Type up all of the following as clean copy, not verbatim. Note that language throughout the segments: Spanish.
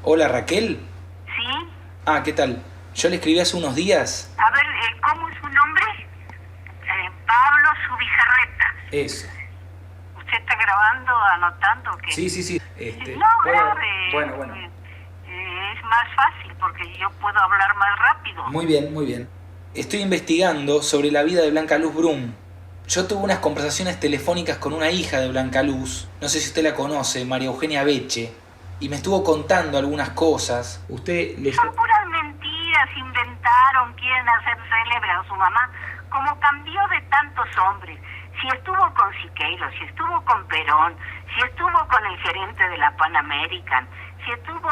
Hola, Raquel. ¿Sí? Ah, ¿qué tal? Yo le escribí hace unos días. A ver, ¿cómo es su nombre? Pablo Subizarreta. Eso. ¿Usted está grabando, anotando o qué? Sí. No, grabe. Bueno. Es más fácil porque yo puedo hablar más rápido. Muy bien. Estoy investigando sobre la vida de Blanca Luz Brum. Yo tuve unas conversaciones telefónicas con una hija de Blanca Luz, no sé si usted la conoce, María Eugenia Beche, y me estuvo contando algunas cosas. Usted le... Son puras mentiras, inventaron, quieren hacer célebre a su mamá, como cambió de tantos hombres. Si estuvo con Siqueiros, si estuvo con Perón, si estuvo con el gerente de la Pan American, si estuvo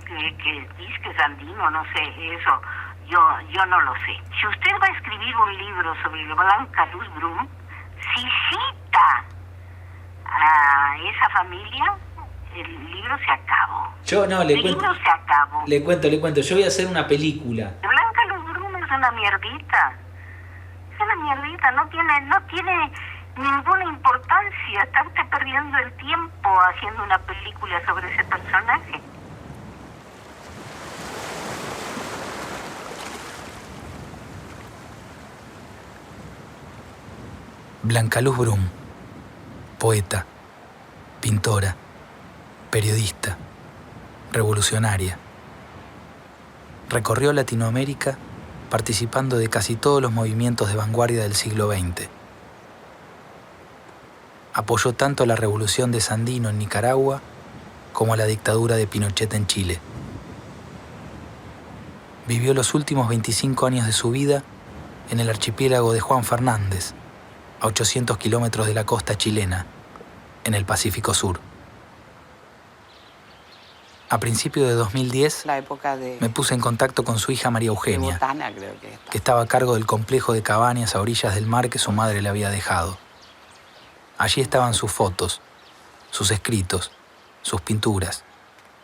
que disque Sandino, no sé, eso, yo no lo sé. Si usted va a escribir un libro sobre Blanca Luz Brum, si cita a esa familia, el libro se acabó. Yo no, le el cuento. libro se acabó. Le cuento. Yo voy a hacer una película. Blanca Luz Brum es una mierdita. Es una mierdita, no tiene ninguna importancia. Está usted perdiendo el tiempo haciendo una película sobre ese personaje. Blanca Luz Brum, poeta, pintora, periodista, revolucionaria. Recorrió Latinoamérica participando de casi todos los movimientos de vanguardia del siglo XX. Apoyó tanto la revolución de Sandino en Nicaragua como a la dictadura de Pinochet en Chile. Vivió los últimos 25 años de su vida en el archipiélago de Juan Fernández, a 800 kilómetros de la costa chilena, en el Pacífico Sur. A principios de 2010, me puse en contacto con su hija María Eugenia, Botana, que estaba a cargo del complejo de cabañas a orillas del mar que su madre le había dejado. Allí estaban sus fotos, sus escritos, sus pinturas,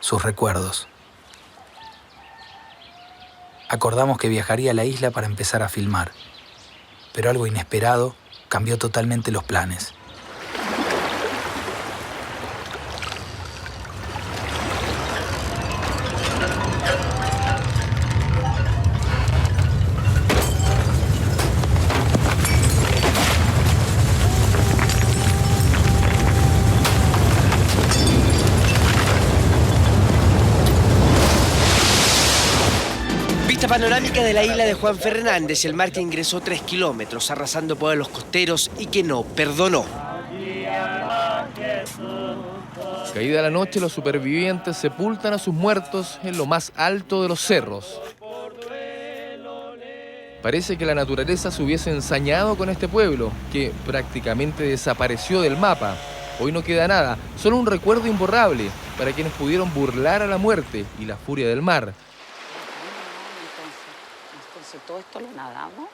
sus recuerdos. Acordamos que viajaría a la isla para empezar a filmar, pero algo inesperado cambió totalmente los planes. Vista panorámica de la isla de Juan Fernández, el mar que ingresó 3 kilómetros, arrasando pueblos costeros y que no perdonó. Caída la noche, los supervivientes sepultan a sus muertos en lo más alto de los cerros. Parece que la naturaleza se hubiese ensañado con este pueblo, que prácticamente desapareció del mapa. Hoy no queda nada, solo un recuerdo imborrable para quienes pudieron burlar a la muerte y la furia del mar. Entonces todo esto lo nadamos.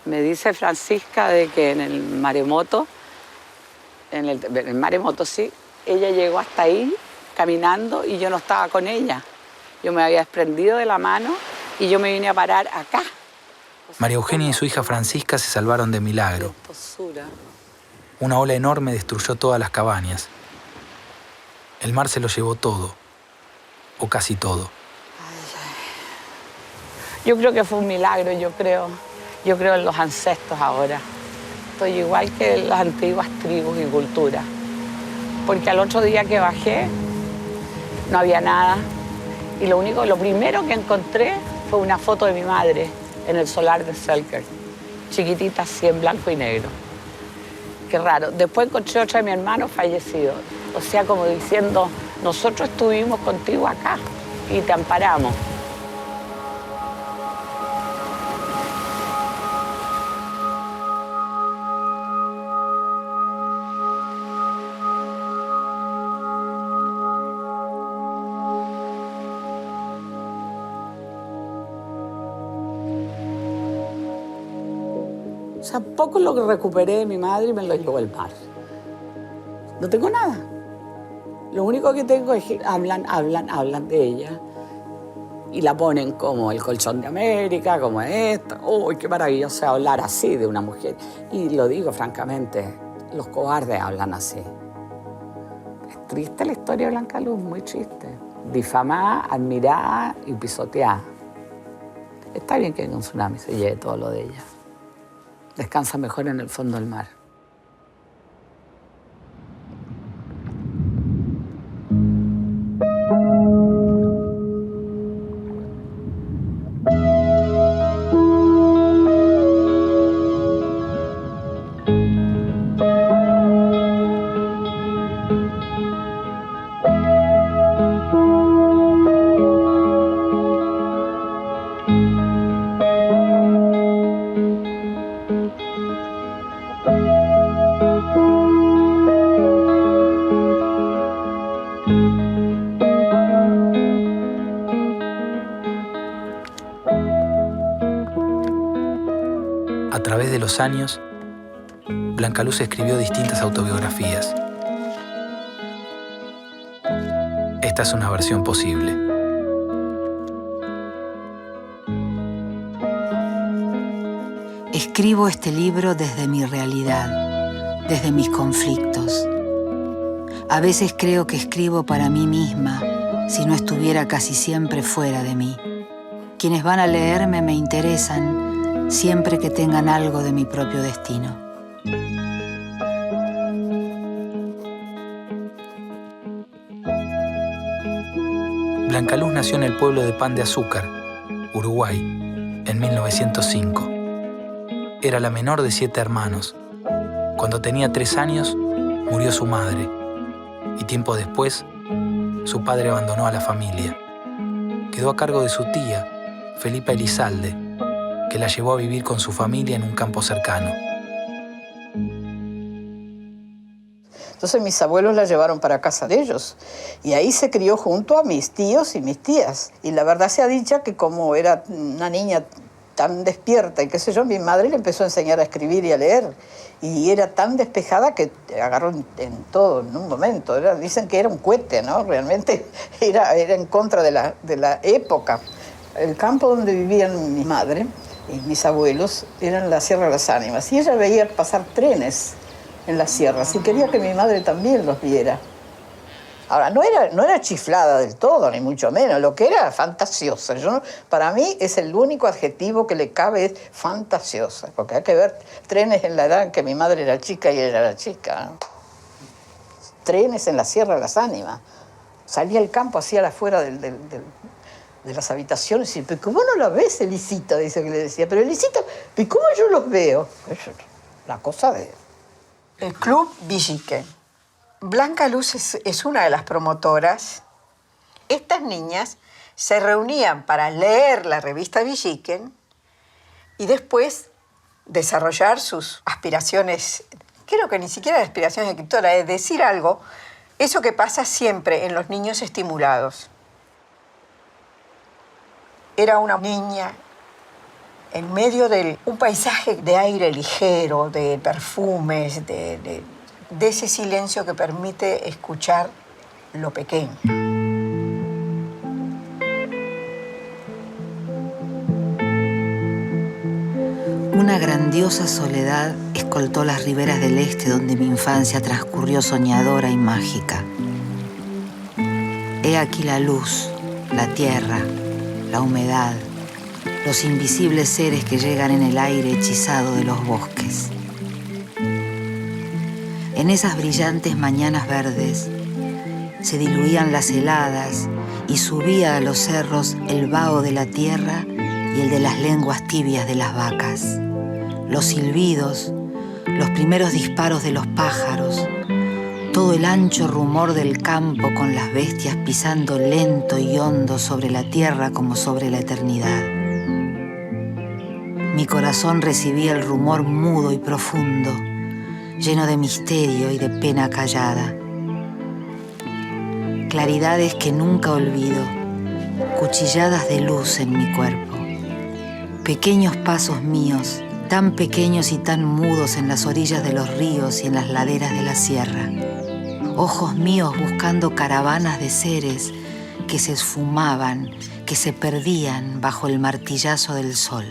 Me dice Francisca de que en el maremoto, en el maremoto sí, ella llegó hasta ahí caminando y yo no estaba con ella. Yo me había desprendido de la mano y yo me vine a parar acá. María Eugenia y su hija Francisca se salvaron de milagro. Una ola enorme destruyó todas las cabañas. El mar se lo llevó todo, o casi todo. Yo creo que fue un milagro, yo creo en los ancestros ahora. Estoy igual que las antiguas tribus y culturas. Porque al otro día que bajé, no había nada. Y lo primero que encontré fue una foto de mi madre en el solar de Selkirk, chiquitita así en blanco y negro. Qué raro. Después encontré otra de mi hermano fallecido. O sea, como diciendo, nosotros estuvimos contigo acá y te amparamos. O sea, poco lo que recuperé de mi madre me lo llevó el mar. No tengo nada. Lo único que tengo es que hablan de ella. Y la ponen como el colchón de América, como esto. ¡Uy, qué maravilloso hablar así de una mujer! Y lo digo francamente, los cobardes hablan así. Es triste la historia de Blanca Luz, muy triste. Difamada, admirada y pisoteada. Está bien que un tsunami se lleve todo lo de ella. Descansa mejor en el fondo del mar. A través de los años, Blanca Luz escribió distintas autobiografías. Esta es una versión posible. Escribo este libro desde mi realidad, desde mis conflictos. A veces creo que escribo para mí misma, si no estuviera casi siempre fuera de mí. Quienes van a leerme me interesan, siempre que tengan algo de mi propio destino. Blanca Luz nació en el pueblo de Pan de Azúcar, Uruguay, en 1905. Era la menor de 7 hermanos. Cuando tenía 3 años, murió su madre, y tiempo después, su padre abandonó a la familia. Quedó a cargo de su tía, Felipa Elizalde, que la llevó a vivir con su familia en un campo cercano. Entonces mis abuelos la llevaron para casa de ellos y ahí se crió junto a mis tíos y mis tías. Y la verdad sea dicha que como era una niña tan despierta y qué sé yo, mi madre le empezó a enseñar a escribir y a leer. Y era tan despejada que agarró en todo, en un momento. Dicen que era un cohete, ¿no? Realmente era en contra de la época. El campo donde vivían mi madre y mis abuelos era en la Sierra de las Ánimas. Y ella veía pasar trenes en la sierra, así quería que mi madre también los viera. Ahora, no era chiflada del todo, ni mucho menos, lo que era fantasiosa. Para mí es el único adjetivo que le cabe, es fantasiosa, porque hay que ver trenes en la edad en que mi madre era chica y ella era chica, ¿no? Trenes en la Sierra de las Ánimas. Salía al campo, hacia afuera de las habitaciones y dice, ¿cómo no la ves, Elisita? Dice que le decía, pero Elisita, ¿y cómo yo los veo? Eso, la cosa de... El Club Villiquen. Blanca Luz es una de las promotoras. Estas niñas se reunían para leer la revista Villiquen y después desarrollar sus aspiraciones, creo que ni siquiera aspiraciones de escritora, es decir algo, eso que pasa siempre en los niños estimulados. Era una niña en medio de un paisaje de aire ligero, de perfumes, de ese silencio que permite escuchar lo pequeño. Una grandiosa soledad escoltó las riberas del este donde mi infancia transcurrió soñadora y mágica. He aquí la luz, la tierra, la humedad, los invisibles seres que llegan en el aire hechizado de los bosques. En esas brillantes mañanas verdes se diluían las heladas y subía a los cerros el vaho de la tierra y el de las lenguas tibias de las vacas. Los silbidos, los primeros disparos de los pájaros, todo el ancho rumor del campo con las bestias pisando lento y hondo sobre la tierra como sobre la eternidad. Mi corazón recibía el rumor mudo y profundo, lleno de misterio y de pena callada. Claridades que nunca olvido, cuchilladas de luz en mi cuerpo. Pequeños pasos míos, tan pequeños y tan mudos en las orillas de los ríos y en las laderas de la sierra. Ojos míos buscando caravanas de seres que se esfumaban, que se perdían bajo el martillazo del sol.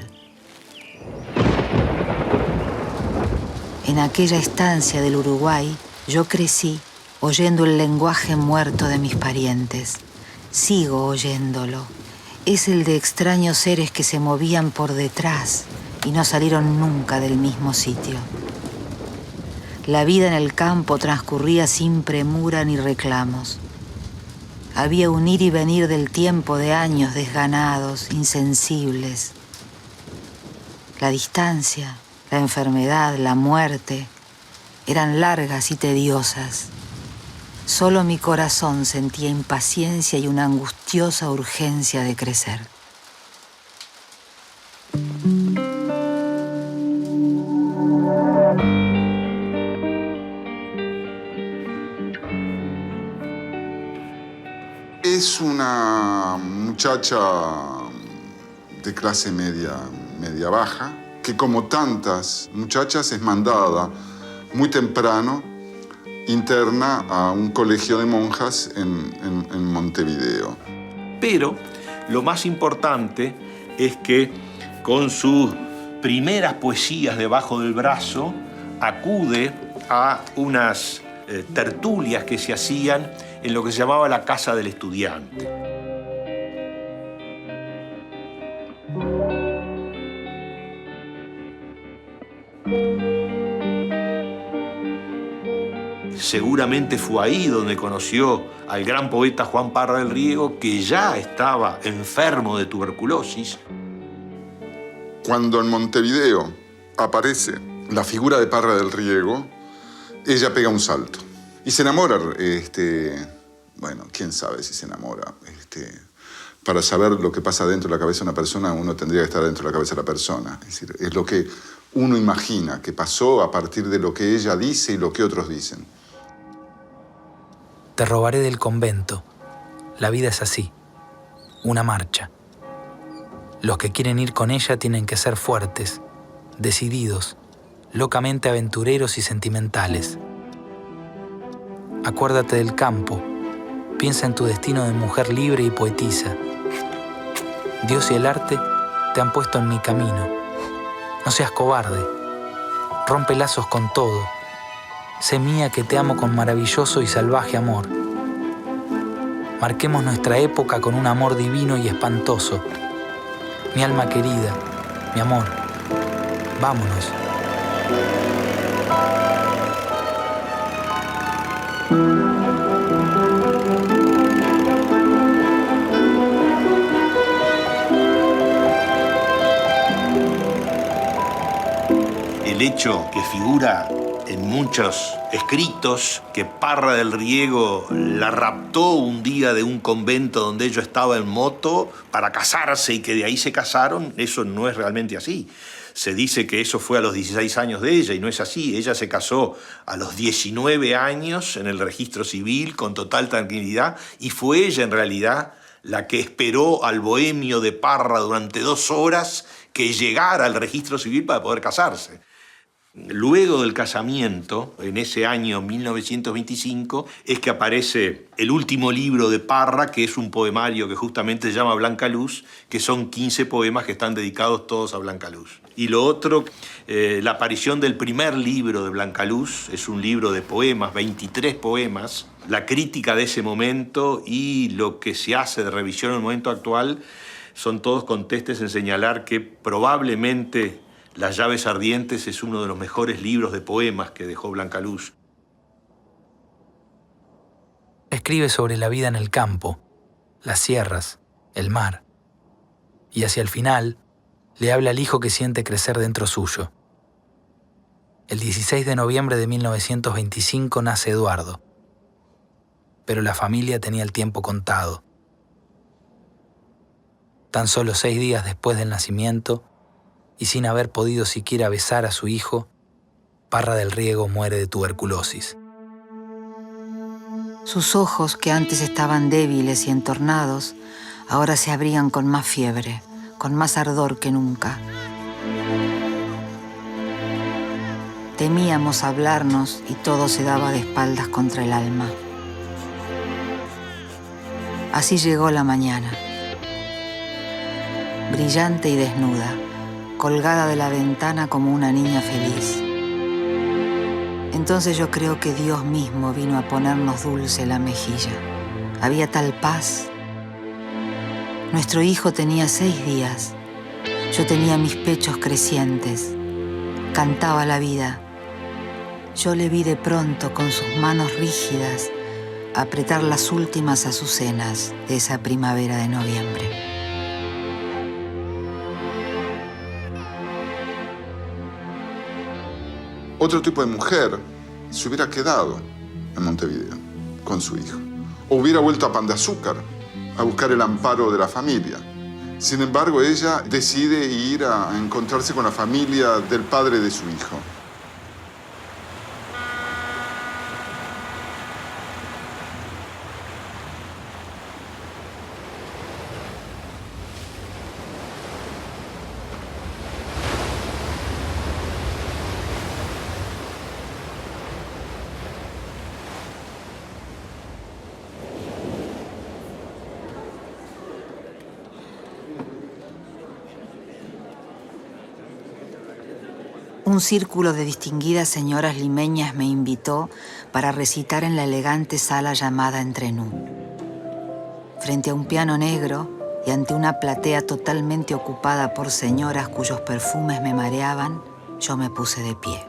En aquella estancia del Uruguay, yo crecí oyendo el lenguaje muerto de mis parientes. Sigo oyéndolo. Es el de extraños seres que se movían por detrás y no salieron nunca del mismo sitio. La vida en el campo transcurría sin premura ni reclamos. Había un ir y venir del tiempo de años desganados, insensibles. La distancia, la enfermedad, la muerte, eran largas y tediosas. Solo mi corazón sentía impaciencia y una angustiosa urgencia de crecer. Es una muchacha de clase media baja, que como tantas muchachas es mandada muy temprano, interna a un colegio de monjas en Montevideo. Pero lo más importante es que con sus primeras poesías debajo del brazo acude a unas tertulias que se hacían en lo que se llamaba la Casa del Estudiante. Seguramente fue ahí donde conoció al gran poeta Juan Parra del Riego, que ya estaba enfermo de tuberculosis. Cuando en Montevideo aparece la figura de Parra del Riego, ella pega un salto y se enamora. Bueno, quién sabe si se enamora. Para saber lo que pasa dentro de la cabeza de una persona, uno tendría que estar dentro de la cabeza de la persona. Es decir, es lo que uno imagina que pasó a partir de lo que ella dice y lo que otros dicen. Te robaré del convento. La vida es así, una marcha. Los que quieren ir con ella tienen que ser fuertes, decididos, locamente aventureros y sentimentales. Acuérdate del campo, piensa en tu destino de mujer libre y poetisa. Dios y el arte te han puesto en mi camino. No seas cobarde, rompe lazos con todo. Sé mía que te amo con maravilloso y salvaje amor. Marquemos nuestra época con un amor divino y espantoso. Mi alma querida, mi amor, vámonos. El hecho que figura en muchos escritos que Parra del Riego la raptó un día de un convento donde ella estaba en moto para casarse y que de ahí se casaron, eso no es realmente así. Se dice que eso fue a los 16 años de ella y no es así. Ella se casó a los 19 años en el registro civil con total tranquilidad y fue ella en realidad la que esperó al bohemio de Parra durante 2 horas que llegara al registro civil para poder casarse. Luego del casamiento, en ese año 1925, es que aparece el último libro de Parra, que es un poemario que justamente se llama Blanca Luz, que son 15 poemas que están dedicados todos a Blanca Luz. Y lo otro, la aparición del primer libro de Blanca Luz, es un libro de poemas, 23 poemas. La crítica de ese momento y lo que se hace de revisión en el momento actual son todos contestes en señalar que probablemente Las llaves ardientes es uno de los mejores libros de poemas que dejó Blanca Luz. Escribe sobre la vida en el campo, las sierras, el mar. Y hacia el final, le habla al hijo que siente crecer dentro suyo. El 16 de noviembre de 1925 nace Eduardo. Pero la familia tenía el tiempo contado. Tan solo 6 días después del nacimiento, y sin haber podido siquiera besar a su hijo, Parra del Riego muere de tuberculosis. Sus ojos, que antes estaban débiles y entornados, ahora se abrían con más fiebre, con más ardor que nunca. Temíamos hablarnos y todo se daba de espaldas contra el alma. Así llegó la mañana. brillante y desnuda, colgada de la ventana como una niña feliz. Entonces yo creo que Dios mismo vino a ponernos dulce la mejilla. Había tal paz. Nuestro hijo tenía 6 días. Yo tenía mis pechos crecientes. Cantaba la vida. Yo le vi de pronto con sus manos rígidas apretar las últimas azucenas de esa primavera de noviembre. Otro tipo de mujer se hubiera quedado en Montevideo con su hijo. O hubiera vuelto a Pan de Azúcar a buscar el amparo de la familia. Sin embargo, ella decide ir a encontrarse con la familia del padre de su hijo. Un círculo de distinguidas señoras limeñas me invitó para recitar en la elegante sala llamada Entrenú. Frente a un piano negro y ante una platea totalmente ocupada por señoras cuyos perfumes me mareaban, yo me puse de pie.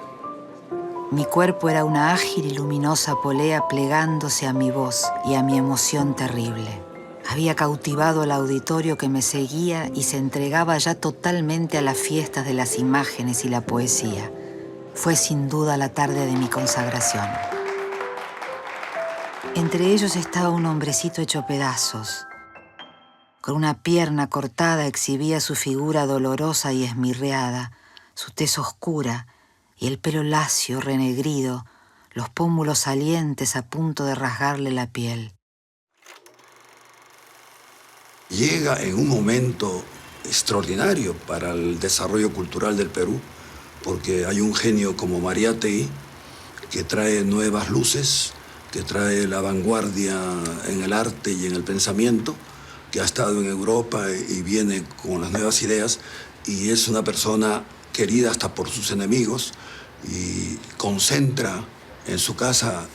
Mi cuerpo era una ágil y luminosa polea plegándose a mi voz y a mi emoción terrible. Había cautivado al auditorio que me seguía y se entregaba ya totalmente a las fiestas de las imágenes y la poesía. Fue sin duda la tarde de mi consagración. Entre ellos estaba un hombrecito hecho pedazos. Con una pierna cortada exhibía su figura dolorosa y esmirreada, su tez oscura y el pelo lacio, renegrido, los pómulos salientes a punto de rasgarle la piel. Llega en un momento extraordinario para el desarrollo cultural del Perú, porque hay un genio como Mariátegui que trae nuevas luces, que trae la vanguardia en el arte y en el pensamiento, que ha estado en Europa y viene con las nuevas ideas, y es una persona querida hasta por sus enemigos, y concentra en su casa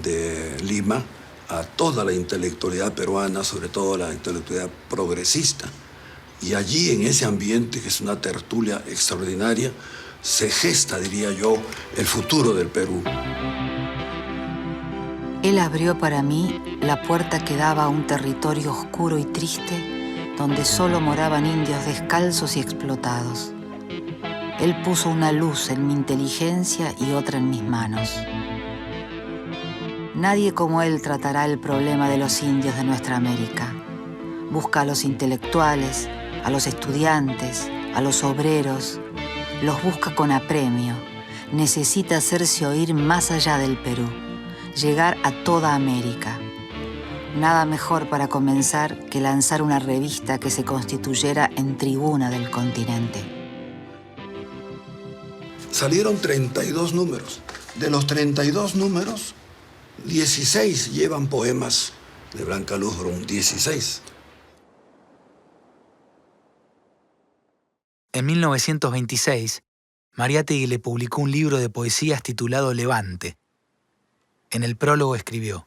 de Lima a toda la intelectualidad peruana, sobre todo la intelectualidad progresista. Y allí, en ese ambiente, que es una tertulia extraordinaria, se gesta, diría yo, el futuro del Perú. Él abrió para mí la puerta que daba a un territorio oscuro y triste, donde solo moraban indios descalzos y explotados. Él puso una luz en mi inteligencia y otra en mis manos. Nadie como él tratará el problema de los indios de nuestra América. Busca a los intelectuales, a los estudiantes, a los obreros. Los busca con apremio. Necesita hacerse oír más allá del Perú, llegar a toda América. Nada mejor para comenzar que lanzar una revista que se constituyera en tribuna del continente. Salieron 32 números. De los 32 números, 16 llevan poemas de Blanca Luz Brum, 16. En 1926, Mariátegui le publicó un libro de poesías titulado Levante. En el prólogo escribió: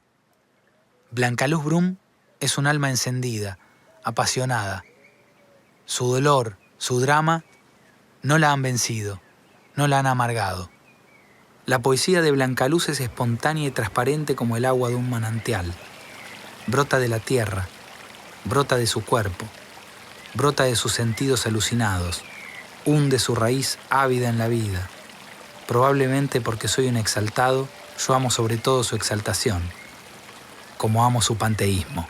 Blanca Luz Brum es un alma encendida, apasionada. Su dolor, su drama, no la han vencido, no la han amargado. La poesía de Blanca Luz es espontánea y transparente como el agua de un manantial. Brota de la tierra, brota de su cuerpo, brota de sus sentidos alucinados, hunde su raíz ávida en la vida. Probablemente porque soy un exaltado, yo amo sobre todo su exaltación, como amo su panteísmo.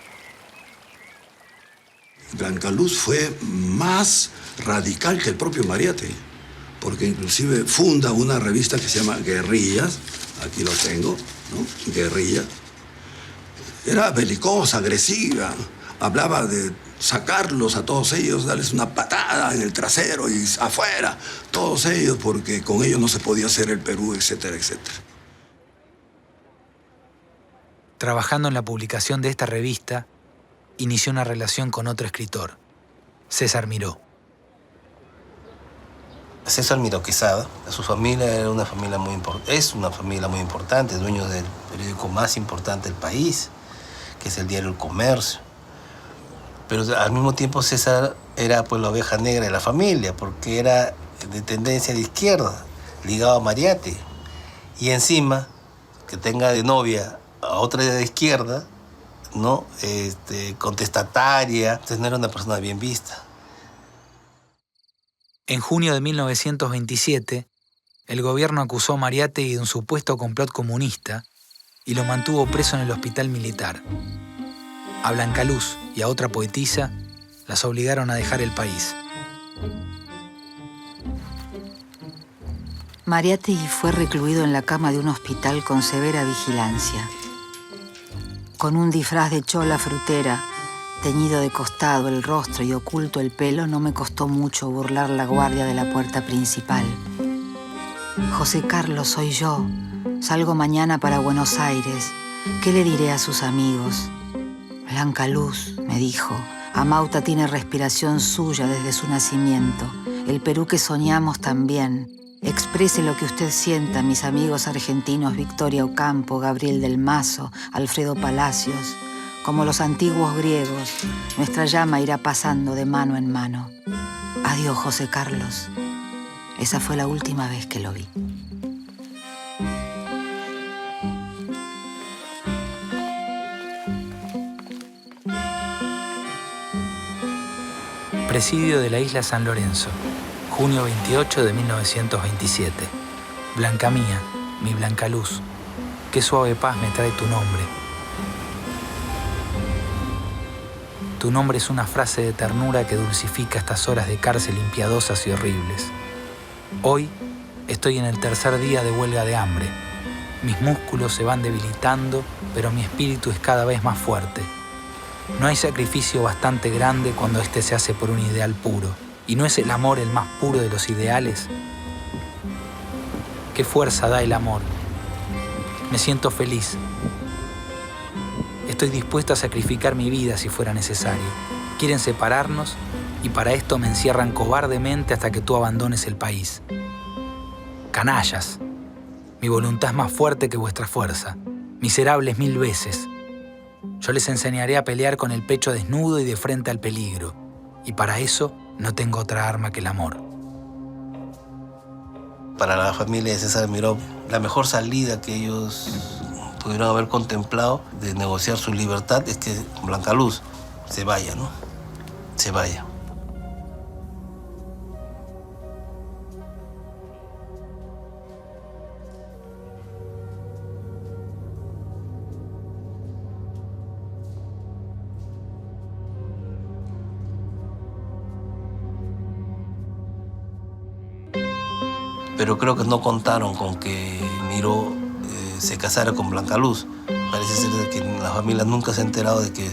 Blanca Luz fue más radical que el propio Mariátegui, porque inclusive funda una revista que se llama Guerrillas, aquí lo tengo, ¿no? Guerrilla. Era belicosa, agresiva, hablaba de sacarlos a todos ellos, darles una patada en el trasero y afuera, todos ellos, porque con ellos no se podía hacer el Perú, etcétera, etcétera. Trabajando en la publicación de esta revista, inició una relación con otro escritor, César Miró. César Miró Quesada, su familia era una familia es una familia muy importante, dueño del periódico más importante del país, que es el diario El Comercio. Pero al mismo tiempo César era pues la oveja negra de la familia, porque era de tendencia de izquierda, ligado a Mariátegui. Y encima, que tenga de novia a otra de izquierda, ¿no? Contestataria, entonces no era una persona bien vista. En junio de 1927, el gobierno acusó a Mariátegui de un supuesto complot comunista y lo mantuvo preso en el hospital militar. A Blanca Luz y a otra poetisa las obligaron a dejar el país. Mariátegui fue recluido en la cama de un hospital con severa vigilancia. Con un disfraz de chola frutera, teñido de costado el rostro y oculto el pelo, no me costó mucho burlar la guardia de la puerta principal. José Carlos, soy yo. Salgo mañana para Buenos Aires. ¿Qué le diré a sus amigos? Blanca Luz, me dijo, Amauta tiene respiración suya desde su nacimiento. El Perú que soñamos también. Exprese lo que usted sienta, mis amigos argentinos Victoria Ocampo, Gabriel del Mazo, Alfredo Palacios. Como los antiguos griegos, nuestra llama irá pasando de mano en mano. Adiós, José Carlos. Esa fue la última vez que lo vi. Presidio de la isla San Lorenzo, junio 28 de 1927. Blanca mía, mi Blanca Luz, qué suave paz me trae tu nombre. Tu nombre es una frase de ternura que dulcifica estas horas de cárcel impiadosas y horribles. Hoy estoy en el tercer día de huelga de hambre. Mis músculos se van debilitando, pero mi espíritu es cada vez más fuerte. No hay sacrificio bastante grande cuando éste se hace por un ideal puro. ¿Y no es el amor el más puro de los ideales? ¿Qué fuerza da el amor? Me siento feliz. Estoy dispuesto a sacrificar mi vida si fuera necesario. Quieren separarnos y para esto me encierran cobardemente hasta que tú abandones el país. Canallas, mi voluntad es más fuerte que vuestra fuerza. Miserables 1000 veces. Yo les enseñaré a pelear con el pecho desnudo y de frente al peligro. Y para eso no tengo otra arma que el amor. Para la familia de César Miró, la mejor salida que ellos pudieron haber contemplado de negociar su libertad es que Blanca Luz se vaya, ¿no? Se vaya. Pero creo que no contaron con que Miró se casara con Blanca Luz. Parece ser que la familia nunca se ha enterado de que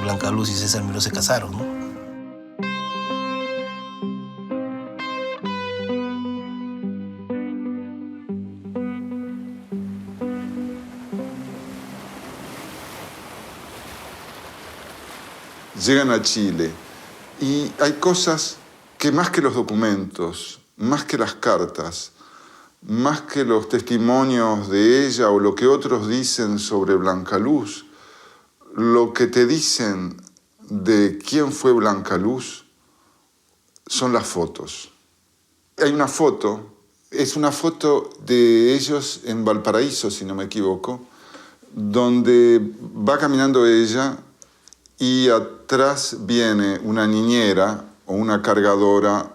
Blanca Luz y César Miró se casaron, ¿no? Llegan a Chile y hay cosas que más que los documentos, más que las cartas, más que los testimonios de ella o lo que otros dicen sobre Blanca Luz, lo que te dicen de quién fue Blanca Luz son las fotos. Hay una foto, es una foto de ellos en Valparaíso, si no me equivoco, donde va caminando ella y atrás viene una niñera o una cargadora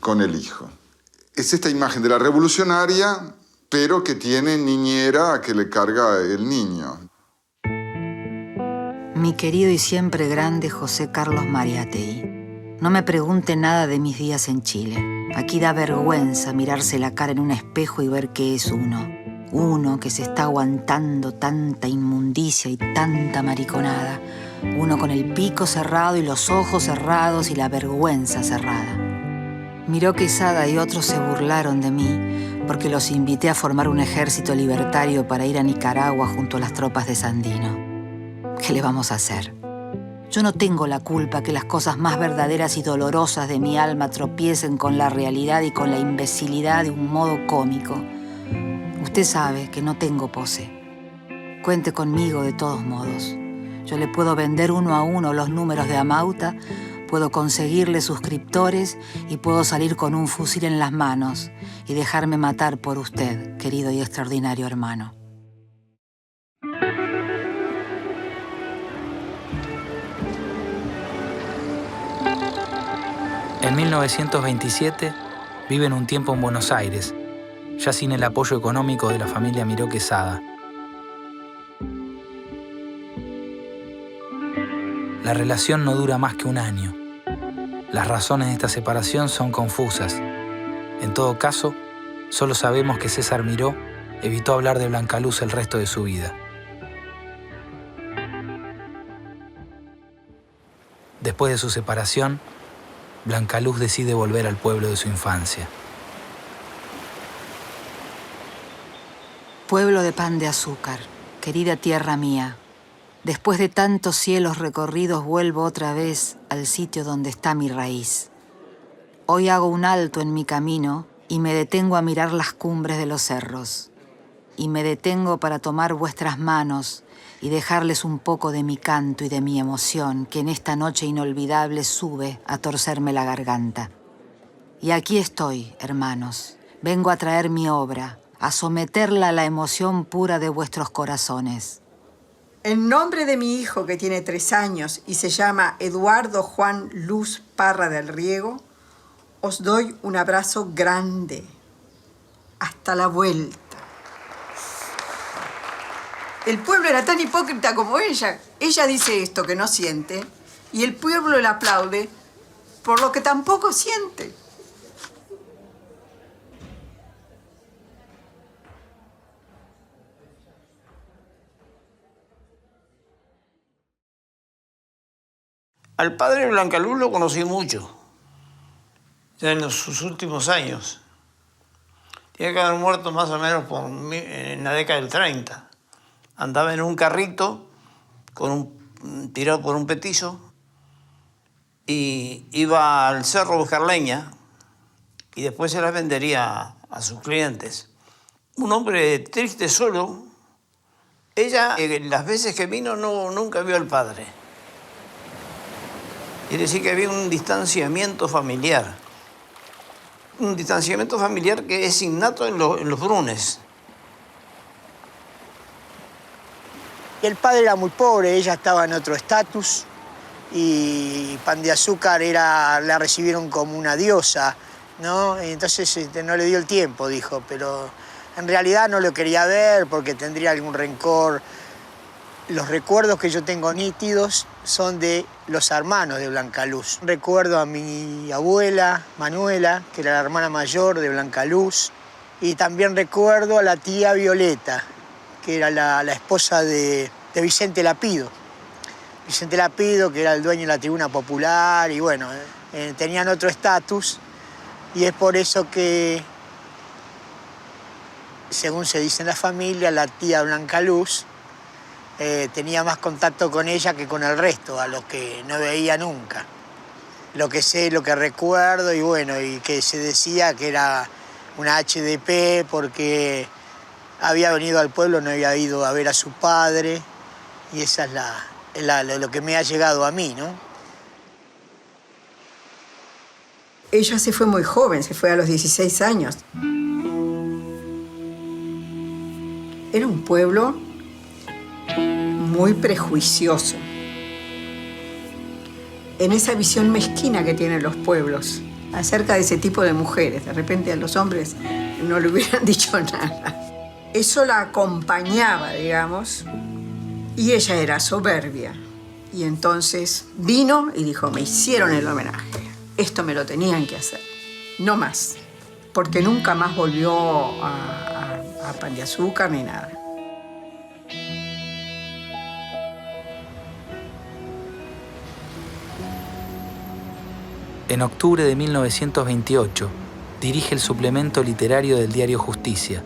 con el hijo. Es esta imagen de la revolucionaria, pero que tiene niñera que le carga el niño. Mi querido y siempre grande José Carlos Mariátegui, no me pregunte nada de mis días en Chile. Aquí da vergüenza mirarse la cara en un espejo y ver qué es uno. Uno que se está aguantando tanta inmundicia y tanta mariconada. Uno con el pico cerrado y los ojos cerrados y la vergüenza cerrada. Miró Quesada y otros se burlaron de mí porque los invité a formar un ejército libertario para ir a Nicaragua junto a las tropas de Sandino. ¿Qué le vamos a hacer? Yo no tengo la culpa que las cosas más verdaderas y dolorosas de mi alma tropiecen con la realidad y con la imbecilidad de un modo cómico. Usted sabe que no tengo pose. Cuente conmigo de todos modos. Yo le puedo vender uno a uno los números de Amauta, puedo conseguirle suscriptores y puedo salir con un fusil en las manos y dejarme matar por usted, querido y extraordinario hermano. En 1927 viven un tiempo en Buenos Aires, ya sin el apoyo económico de la familia Miró Quesada. La relación no dura más que un año. Las razones de esta separación son confusas. En todo caso, solo sabemos que César Miró evitó hablar de Blancaluz el resto de su vida. Después de su separación, Blancaluz decide volver al pueblo de su infancia. Pueblo de pan de azúcar, querida tierra mía, después de tantos cielos recorridos vuelvo otra vez al sitio donde está mi raíz. Hoy hago un alto en mi camino y me detengo a mirar las cumbres de los cerros. Y me detengo para tomar vuestras manos y dejarles un poco de mi canto y de mi emoción que en esta noche inolvidable sube a torcerme la garganta. Y aquí estoy, hermanos. Vengo a traer mi obra, a someterla a la emoción pura de vuestros corazones. En nombre de mi hijo, que tiene 3 años y se llama Eduardo Juan Luz Parra del Riego, os doy un abrazo grande. Hasta la vuelta. El pueblo era tan hipócrita como ella. Ella dice esto que no siente y el pueblo le aplaude por lo que tampoco siente. Al padre Blancaluz lo conocí mucho, ya en sus últimos años. Tiene que haber muerto más o menos en la década del 30. Andaba en un carrito tirado por un petizo y iba al cerro a buscar leña y después se las vendería a sus clientes. Un hombre triste, solo. Ella, las veces que vino, nunca vio al padre. Quiere decir que había un distanciamiento familiar. Un distanciamiento familiar que es innato en los Brunes. El padre era muy pobre, ella estaba en otro estatus y Pan de Azúcar la recibieron como una diosa, ¿no? Y entonces no le dio el tiempo, dijo, pero en realidad no lo quería ver porque tendría algún rencor. Los recuerdos que yo tengo nítidos son de los hermanos de Blancaluz. Recuerdo a mi abuela, Manuela, que era la hermana mayor de Blancaluz, y también recuerdo a la tía Violeta, que era la esposa de Vicente Lapido. Vicente Lapido, que era el dueño de la Tribuna Popular, y bueno, tenían otro estatus, y es por eso que, según se dice en la familia, la tía Blancaluz tenía más contacto con ella que con el resto, a los que no veía nunca. Lo que sé, lo que recuerdo, y bueno, y que se decía que era una HDP porque había venido al pueblo, no había ido a ver a su padre, y esa es lo que me ha llegado a mí, ¿no? Ella se fue muy joven, se fue a los 16 años. Era un pueblo muy prejuicioso, en esa visión mezquina que tienen los pueblos acerca de ese tipo de mujeres. De repente a los hombres no le hubieran dicho nada. Eso la acompañaba, digamos, y ella era soberbia. Y entonces vino y dijo, me hicieron el homenaje, esto me lo tenían que hacer, no más, porque nunca más volvió a Pan de Azúcar ni nada. En octubre de 1928, dirige el suplemento literario del diario Justicia,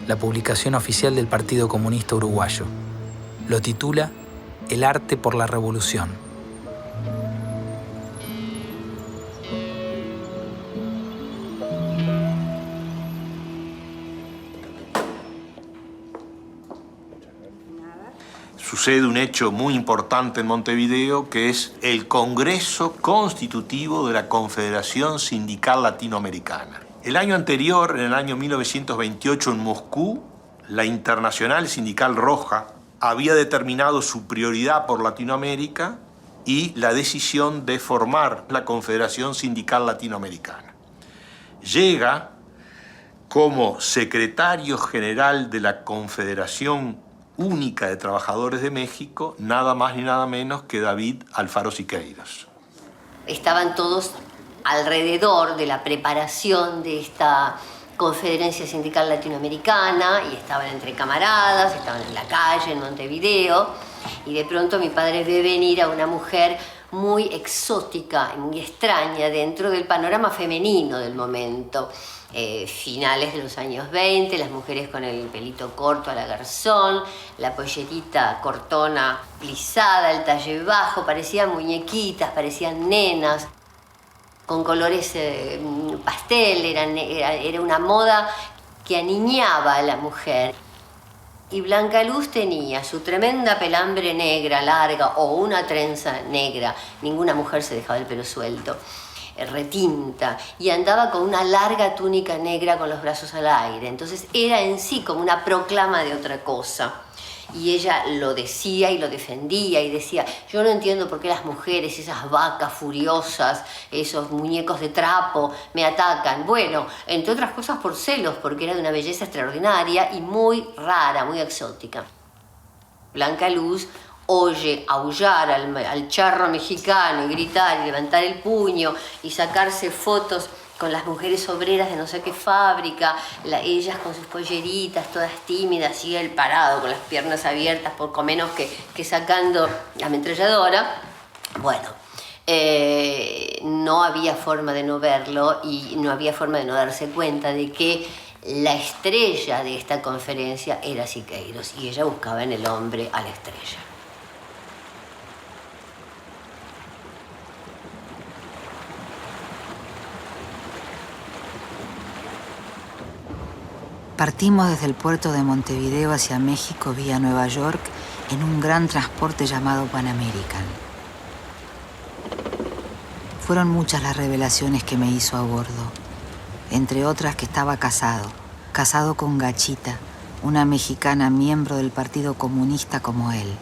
la publicación oficial del Partido Comunista Uruguayo. Lo titula El arte por la revolución. sucede un hecho muy importante en Montevideo, que es el Congreso Constitutivo de la Confederación Sindical Latinoamericana. El año anterior, en el año 1928, en Moscú, la Internacional Sindical Roja había determinado su prioridad por Latinoamérica y la decisión de formar la Confederación Sindical Latinoamericana. Llega como secretario general de la Confederación Única de Trabajadores de México, nada más ni nada menos que David Alfaro Siqueiros. Estaban todos alrededor de la preparación de esta Conferencia Sindical Latinoamericana y estaban entre camaradas, estaban en la calle, en Montevideo, y de pronto mi padre ve venir a una mujer muy exótica y muy extraña dentro del panorama femenino del momento. Finales de los años 20, las mujeres con el pelito corto a la Garzón, la pollerita cortona plisada, el talle bajo, parecían muñequitas, parecían nenas, con colores pastel, era una moda que aniñaba a la mujer. Y Blanca Luz tenía su tremenda pelambre negra, larga, o una trenza negra. Ninguna mujer se dejaba el pelo suelto, retinta, y andaba con una larga túnica negra con los brazos al aire. Entonces era en sí como una proclama de otra cosa. Y ella lo decía y lo defendía y decía, yo no entiendo por qué las mujeres, esas vacas furiosas, esos muñecos de trapo, me atacan. Bueno, entre otras cosas por celos, porque era de una belleza extraordinaria y muy rara, muy exótica. Blanca Luz oye aullar al charro mexicano y gritar y levantar el puño y sacarse fotos con las mujeres obreras de no sé qué fábrica, ellas con sus polleritas, todas tímidas, y él parado con las piernas abiertas, poco menos que sacando la ametralladora. Bueno, no había forma de no verlo y no había forma de no darse cuenta de que la estrella de esta conferencia era Siqueiros, y ella buscaba en el hombre a la estrella. Partimos desde el puerto de Montevideo hacia México vía Nueva York en un gran transporte llamado Pan American. Fueron muchas las revelaciones que me hizo a bordo, entre otras que estaba casado con Gachita, una mexicana miembro del Partido Comunista como él.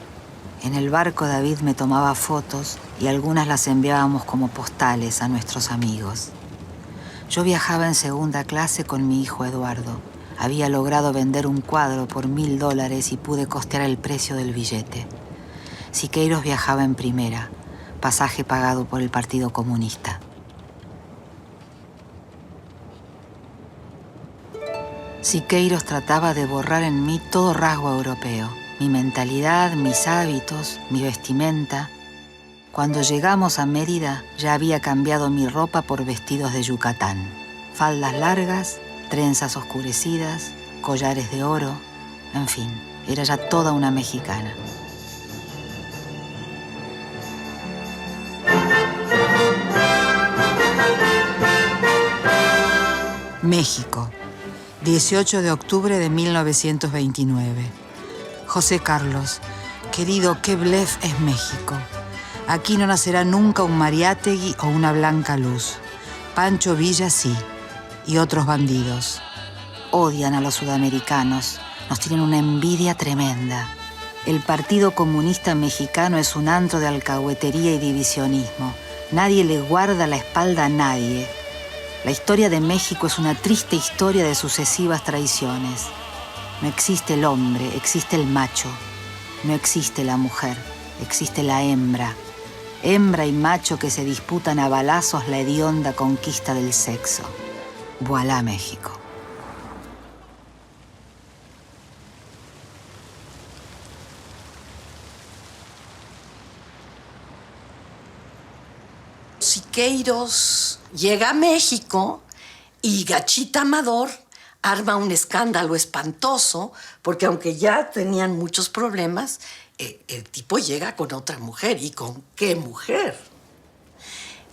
En el barco David me tomaba fotos y algunas las enviábamos como postales a nuestros amigos. Yo viajaba en segunda clase con mi hijo Eduardo. Había logrado vender un cuadro por $1000 y pude costear el precio del billete. Siqueiros viajaba en primera, pasaje pagado por el Partido Comunista. Siqueiros trataba de borrar en mí todo rasgo europeo, mi mentalidad, mis hábitos, mi vestimenta. Cuando llegamos a Mérida ya había cambiado mi ropa por vestidos de Yucatán, faldas largas, trenzas oscurecidas, collares de oro, en fin, era ya toda una mexicana. México, 18 de octubre de 1929. José Carlos, querido, qué blef es México. Aquí no nacerá nunca un Mariátegui o una Blanca Luz. Pancho Villa sí. Y otros bandidos. Odian a los sudamericanos, nos tienen una envidia tremenda. El Partido Comunista Mexicano es un antro de alcahuetería y divisionismo. Nadie le guarda la espalda a nadie. La historia de México es una triste historia de sucesivas traiciones. No existe el hombre, existe el macho. No existe la mujer, existe la hembra. Hembra y macho que se disputan a balazos la hedionda conquista del sexo. Voilà México. Siqueiros llega a México y Gachita Amador arma un escándalo espantoso, porque aunque ya tenían muchos problemas, el tipo llega con otra mujer. ¿Y con qué mujer?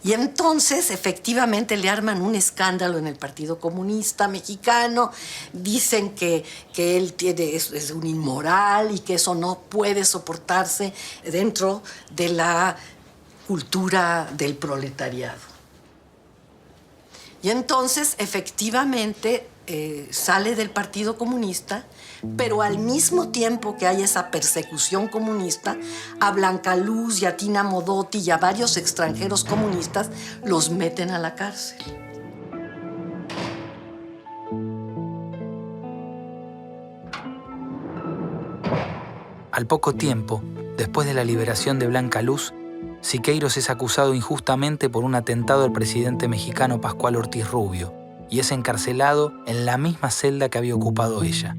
Y entonces, efectivamente, le arman un escándalo en el Partido Comunista Mexicano. Dicen que él es un inmoral y que eso no puede soportarse dentro de la cultura del proletariado. Y entonces, efectivamente, sale del Partido Comunista, pero al mismo tiempo que hay esa persecución comunista, a Blanca Luz y a Tina Modotti y a varios extranjeros comunistas los meten a la cárcel. Al poco tiempo, después de la liberación de Blanca Luz, Siqueiros es acusado injustamente por un atentado al presidente mexicano Pascual Ortiz Rubio y es encarcelado en la misma celda que había ocupado ella.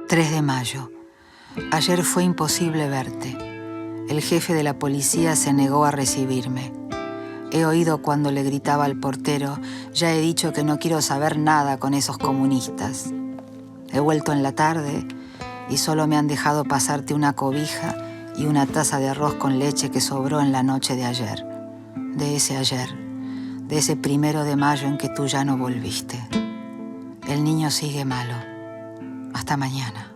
3 de mayo. Ayer fue imposible verte. El jefe de la policía se negó a recibirme. He oído cuando le gritaba al portero: ya he dicho que no quiero saber nada con esos comunistas. He vuelto en la tarde y solo me han dejado pasarte una cobija y una taza de arroz con leche que sobró en la noche de ayer. De ese 1 de mayo en que tú ya no volviste. El niño sigue malo. Hasta mañana.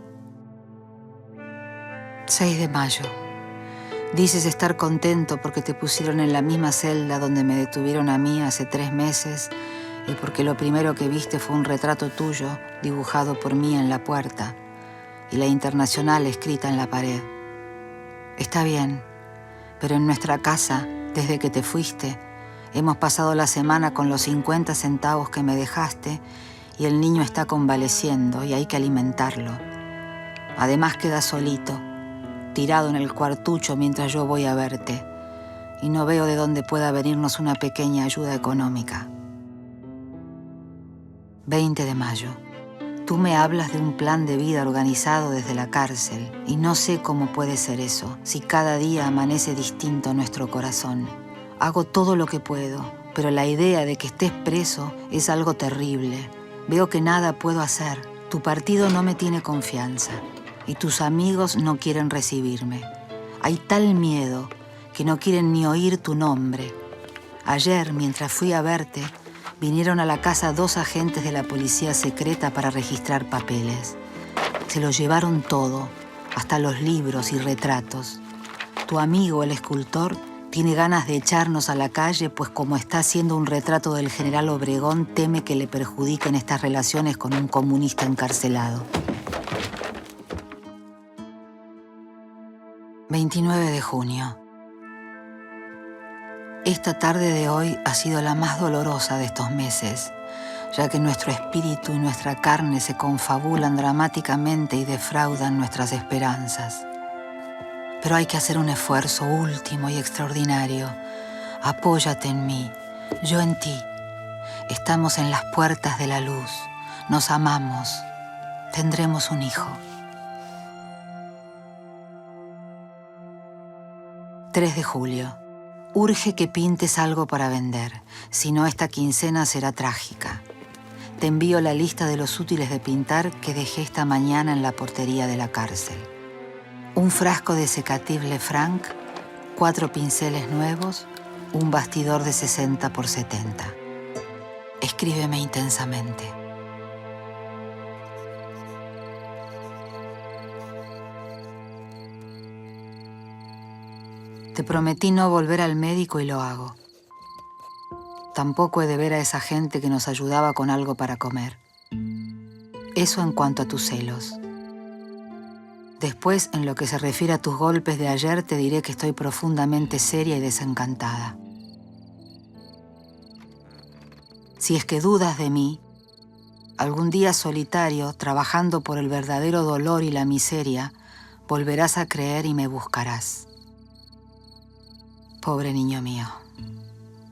6 de mayo. Dices estar contento porque te pusieron en la misma celda donde me detuvieron a mí hace 3 meses y porque lo primero que viste fue un retrato tuyo dibujado por mí en la puerta y la Internacional escrita en la pared. Está bien, pero en nuestra casa, desde que te fuiste, hemos pasado la semana con los 50 centavos que me dejaste y el niño está convaleciendo y hay que alimentarlo. Además queda solito, tirado en el cuartucho mientras yo voy a verte, y no veo de dónde pueda venirnos una pequeña ayuda económica. 20 de mayo. Tú me hablas de un plan de vida organizado desde la cárcel, y no sé cómo puede ser eso, si cada día amanece distinto nuestro corazón. Hago todo lo que puedo, pero la idea de que estés preso es algo terrible. Veo que nada puedo hacer. Tu partido no me tiene confianza y tus amigos no quieren recibirme. Hay tal miedo que no quieren ni oír tu nombre. Ayer, mientras fui a verte, vinieron a la casa 2 agentes de la policía secreta para registrar papeles. Se lo llevaron todo, hasta los libros y retratos. Tu amigo, el escultor, tiene ganas de echarnos a la calle, pues como está haciendo un retrato del general Obregón, teme que le perjudiquen estas relaciones con un comunista encarcelado. 29 de junio. Esta tarde de hoy ha sido la más dolorosa de estos meses, ya que nuestro espíritu y nuestra carne se confabulan dramáticamente y defraudan nuestras esperanzas. Pero hay que hacer un esfuerzo último y extraordinario. Apóyate en mí, yo en ti. Estamos en las puertas de la luz. Nos amamos. Tendremos un hijo. 3 de julio. Urge que pintes algo para vender. Si no, esta quincena será trágica. Te envío la lista de los útiles de pintar que dejé esta mañana en la portería de la cárcel. Un frasco de Secatif Lefranc, 4 pinceles nuevos, un bastidor de 60 por 70. Escríbeme intensamente. Te prometí no volver al médico y lo hago. Tampoco he de ver a esa gente que nos ayudaba con algo para comer. Eso en cuanto a tus celos. Después, en lo que se refiere a tus golpes de ayer, te diré que estoy profundamente seria y desencantada. Si es que dudas de mí, algún día solitario, trabajando por el verdadero dolor y la miseria, volverás a creer y me buscarás. Pobre niño mío,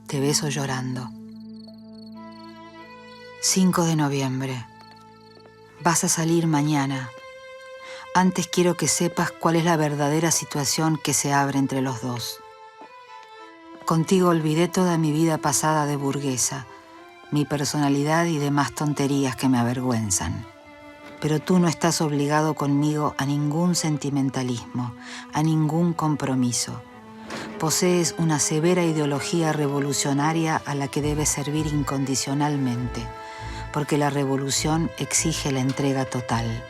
te beso llorando. 5 de noviembre. Vas a salir mañana. Antes quiero que sepas cuál es la verdadera situación que se abre entre los dos. Contigo olvidé toda mi vida pasada de burguesa, mi personalidad y demás tonterías que me avergüenzan. pero tú no estás obligado conmigo a ningún sentimentalismo, a ningún compromiso. Posees una severa ideología revolucionaria a la que debes servir incondicionalmente, porque la revolución exige la entrega total.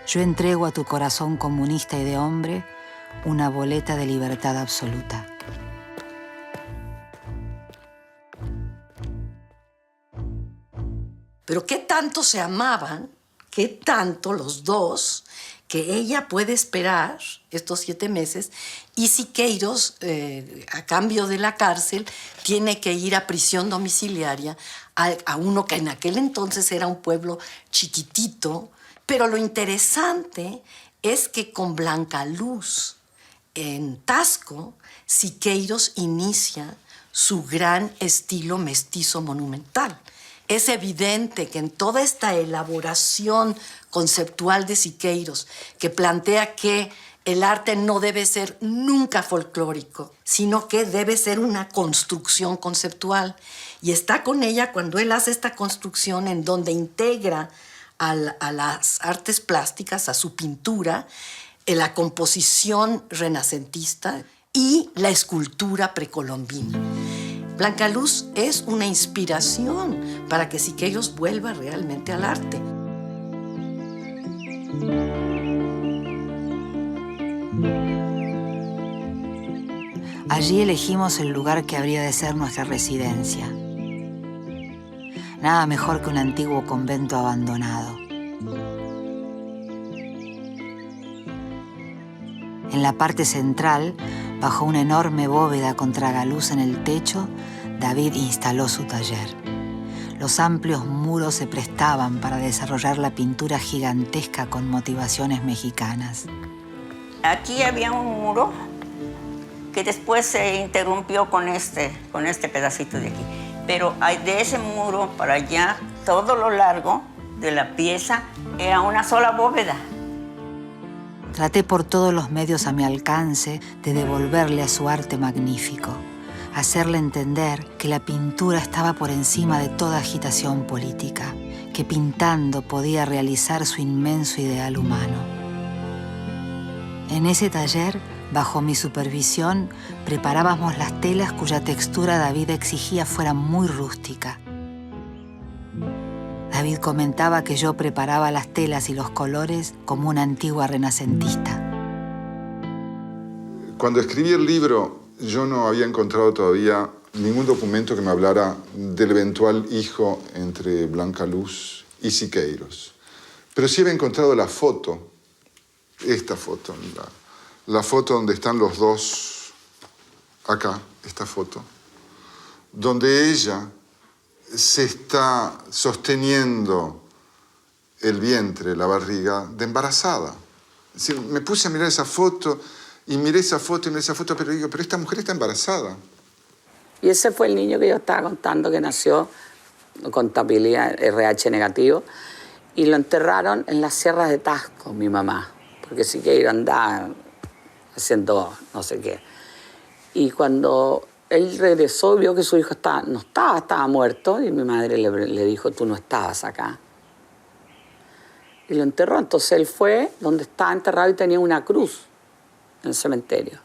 Yo entrego a tu corazón comunista y de hombre una boleta de libertad absoluta. Pero qué tanto se amaban, qué tanto los dos, que ella puede esperar estos 7 meses y Siqueiros, a cambio de la cárcel, tiene que ir a prisión domiciliaria a uno que en aquel entonces era un pueblo chiquitito. Pero lo interesante es que con Blanca Luz en Tasco, Siqueiros inicia su gran estilo mestizo monumental. Es evidente que en toda esta elaboración conceptual de Siqueiros, que plantea que el arte no debe ser nunca folclórico, sino que debe ser una construcción conceptual. Y está con ella cuando él hace esta construcción en donde integra a las artes plásticas, a su pintura, la composición renacentista y la escultura precolombina. Blanca Luz es una inspiración para que Siqueiros vuelva realmente al arte. Allí elegimos el lugar que habría de ser nuestra residencia. Nada mejor que un antiguo convento abandonado. En la parte central, bajo una enorme bóveda con tragaluz en el techo, David instaló su taller. Los amplios muros se prestaban para desarrollar la pintura gigantesca con motivaciones mexicanas. Aquí había un muro que después se interrumpió con este pedacito de aquí. Pero de ese muro para allá, todo lo largo de la pieza era una sola bóveda. Traté por todos los medios a mi alcance de devolverle a su arte magnífico, hacerle entender que la pintura estaba por encima de toda agitación política, que pintando podía realizar su inmenso ideal humano. En ese taller, bajo mi supervisión, preparábamos las telas cuya textura David exigía fuera muy rústica. David comentaba que yo preparaba las telas y los colores como una antigua renacentista. Cuando escribí el libro, yo no había encontrado todavía ningún documento que me hablara del eventual hijo entre Blanca Luz y Siqueiros. Pero sí había encontrado la foto, esta foto, la foto donde están los dos, acá, esta foto, donde ella se está sosteniendo el vientre, la barriga, de embarazada. Es decir, me puse a mirar esa foto y miré esa foto y miré esa foto, pero digo, pero esta mujer está embarazada. Y ese fue el niño que yo estaba contando que nació con contabilidad RH negativo y lo enterraron en las sierras de Tasco, mi mamá, porque Siqueiros andaba haciendo no sé qué. Y cuando él regresó, vio que su hijo estaba muerto y mi madre le dijo, tú no estabas acá. Y lo enterró. Entonces él fue donde estaba enterrado y tenía una cruz en el cementerio.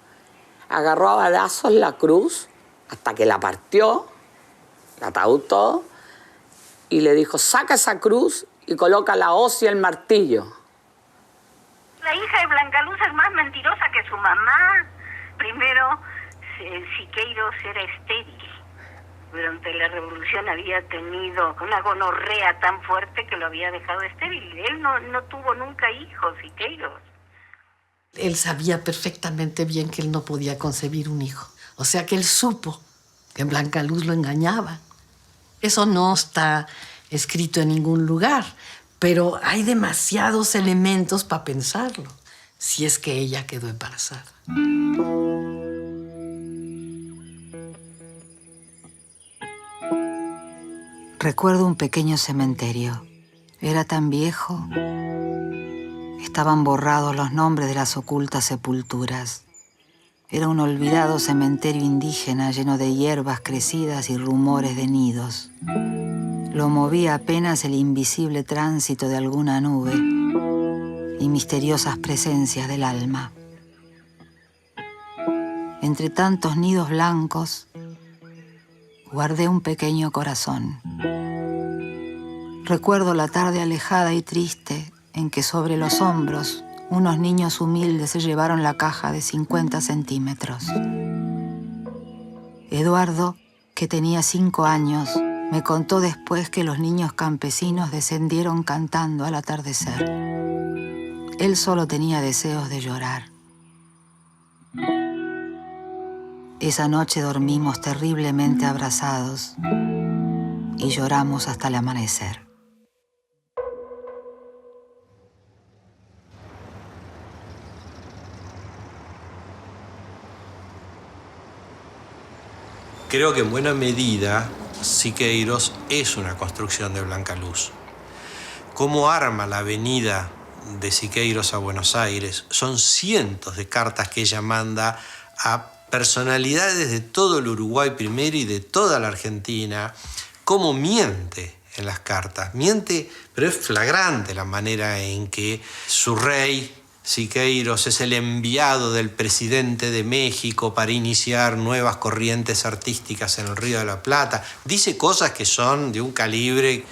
Agarró a balazos la cruz hasta que la partió, el ataúd todo, y le dijo, saca esa cruz y coloca la hoz y el martillo. La hija de Blanca Luz es más mentirosa que su mamá. Primero, Siqueiros era estéril. Durante la revolución había tenido una gonorrea tan fuerte que lo había dejado estéril. Él no tuvo nunca hijos, Siqueiros. Él sabía perfectamente bien que él no podía concebir un hijo. O sea que él supo que Blanca Luz lo engañaba. Eso no está escrito en ningún lugar, pero hay demasiados elementos para pensarlo, si es que ella quedó embarazada. Recuerdo un pequeño cementerio. Era tan viejo. Estaban borrados los nombres de las ocultas sepulturas. Era un olvidado cementerio indígena lleno de hierbas crecidas y rumores de nidos. Lo movía apenas el invisible tránsito de alguna nube y misteriosas presencias del alma. Entre tantos nidos blancos, guardé un pequeño corazón. Recuerdo la tarde alejada y triste en que sobre los hombros unos niños humildes se llevaron la caja de 50 centímetros. Eduardo, que tenía 5 años, me contó después que los niños campesinos descendieron cantando al atardecer. Él solo tenía deseos de llorar. Esa noche dormimos terriblemente abrazados y lloramos hasta el amanecer. Creo que en buena medida Siqueiros es una construcción de Blanca Luz. Cómo arma la avenida de Siqueiros a Buenos Aires son cientos de cartas que ella manda a personalidades de todo el Uruguay primero y de toda la Argentina. Cómo miente en las cartas. Miente, pero es flagrante la manera en que su rey, Siqueiros, es el enviado del presidente de México para iniciar nuevas corrientes artísticas en el Río de la Plata. Dice cosas que son de un calibre.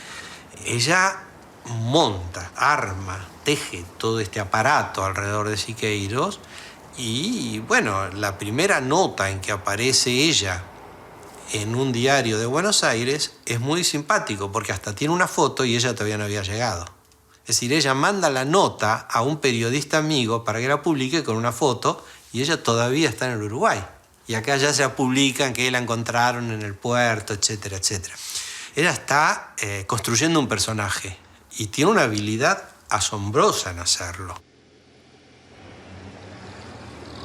Ella monta, arma, teje todo este aparato alrededor de Siqueiros. Y bueno, la primera nota en que aparece ella en un diario de Buenos Aires es muy simpático, porque hasta tiene una foto y ella todavía no había llegado. Es decir, ella manda la nota a un periodista amigo para que la publique con una foto y ella todavía está en el Uruguay. Y acá ya se publican que la encontraron en el puerto, etcétera, etcétera. Ella está construyendo un personaje y tiene una habilidad asombrosa en hacerlo.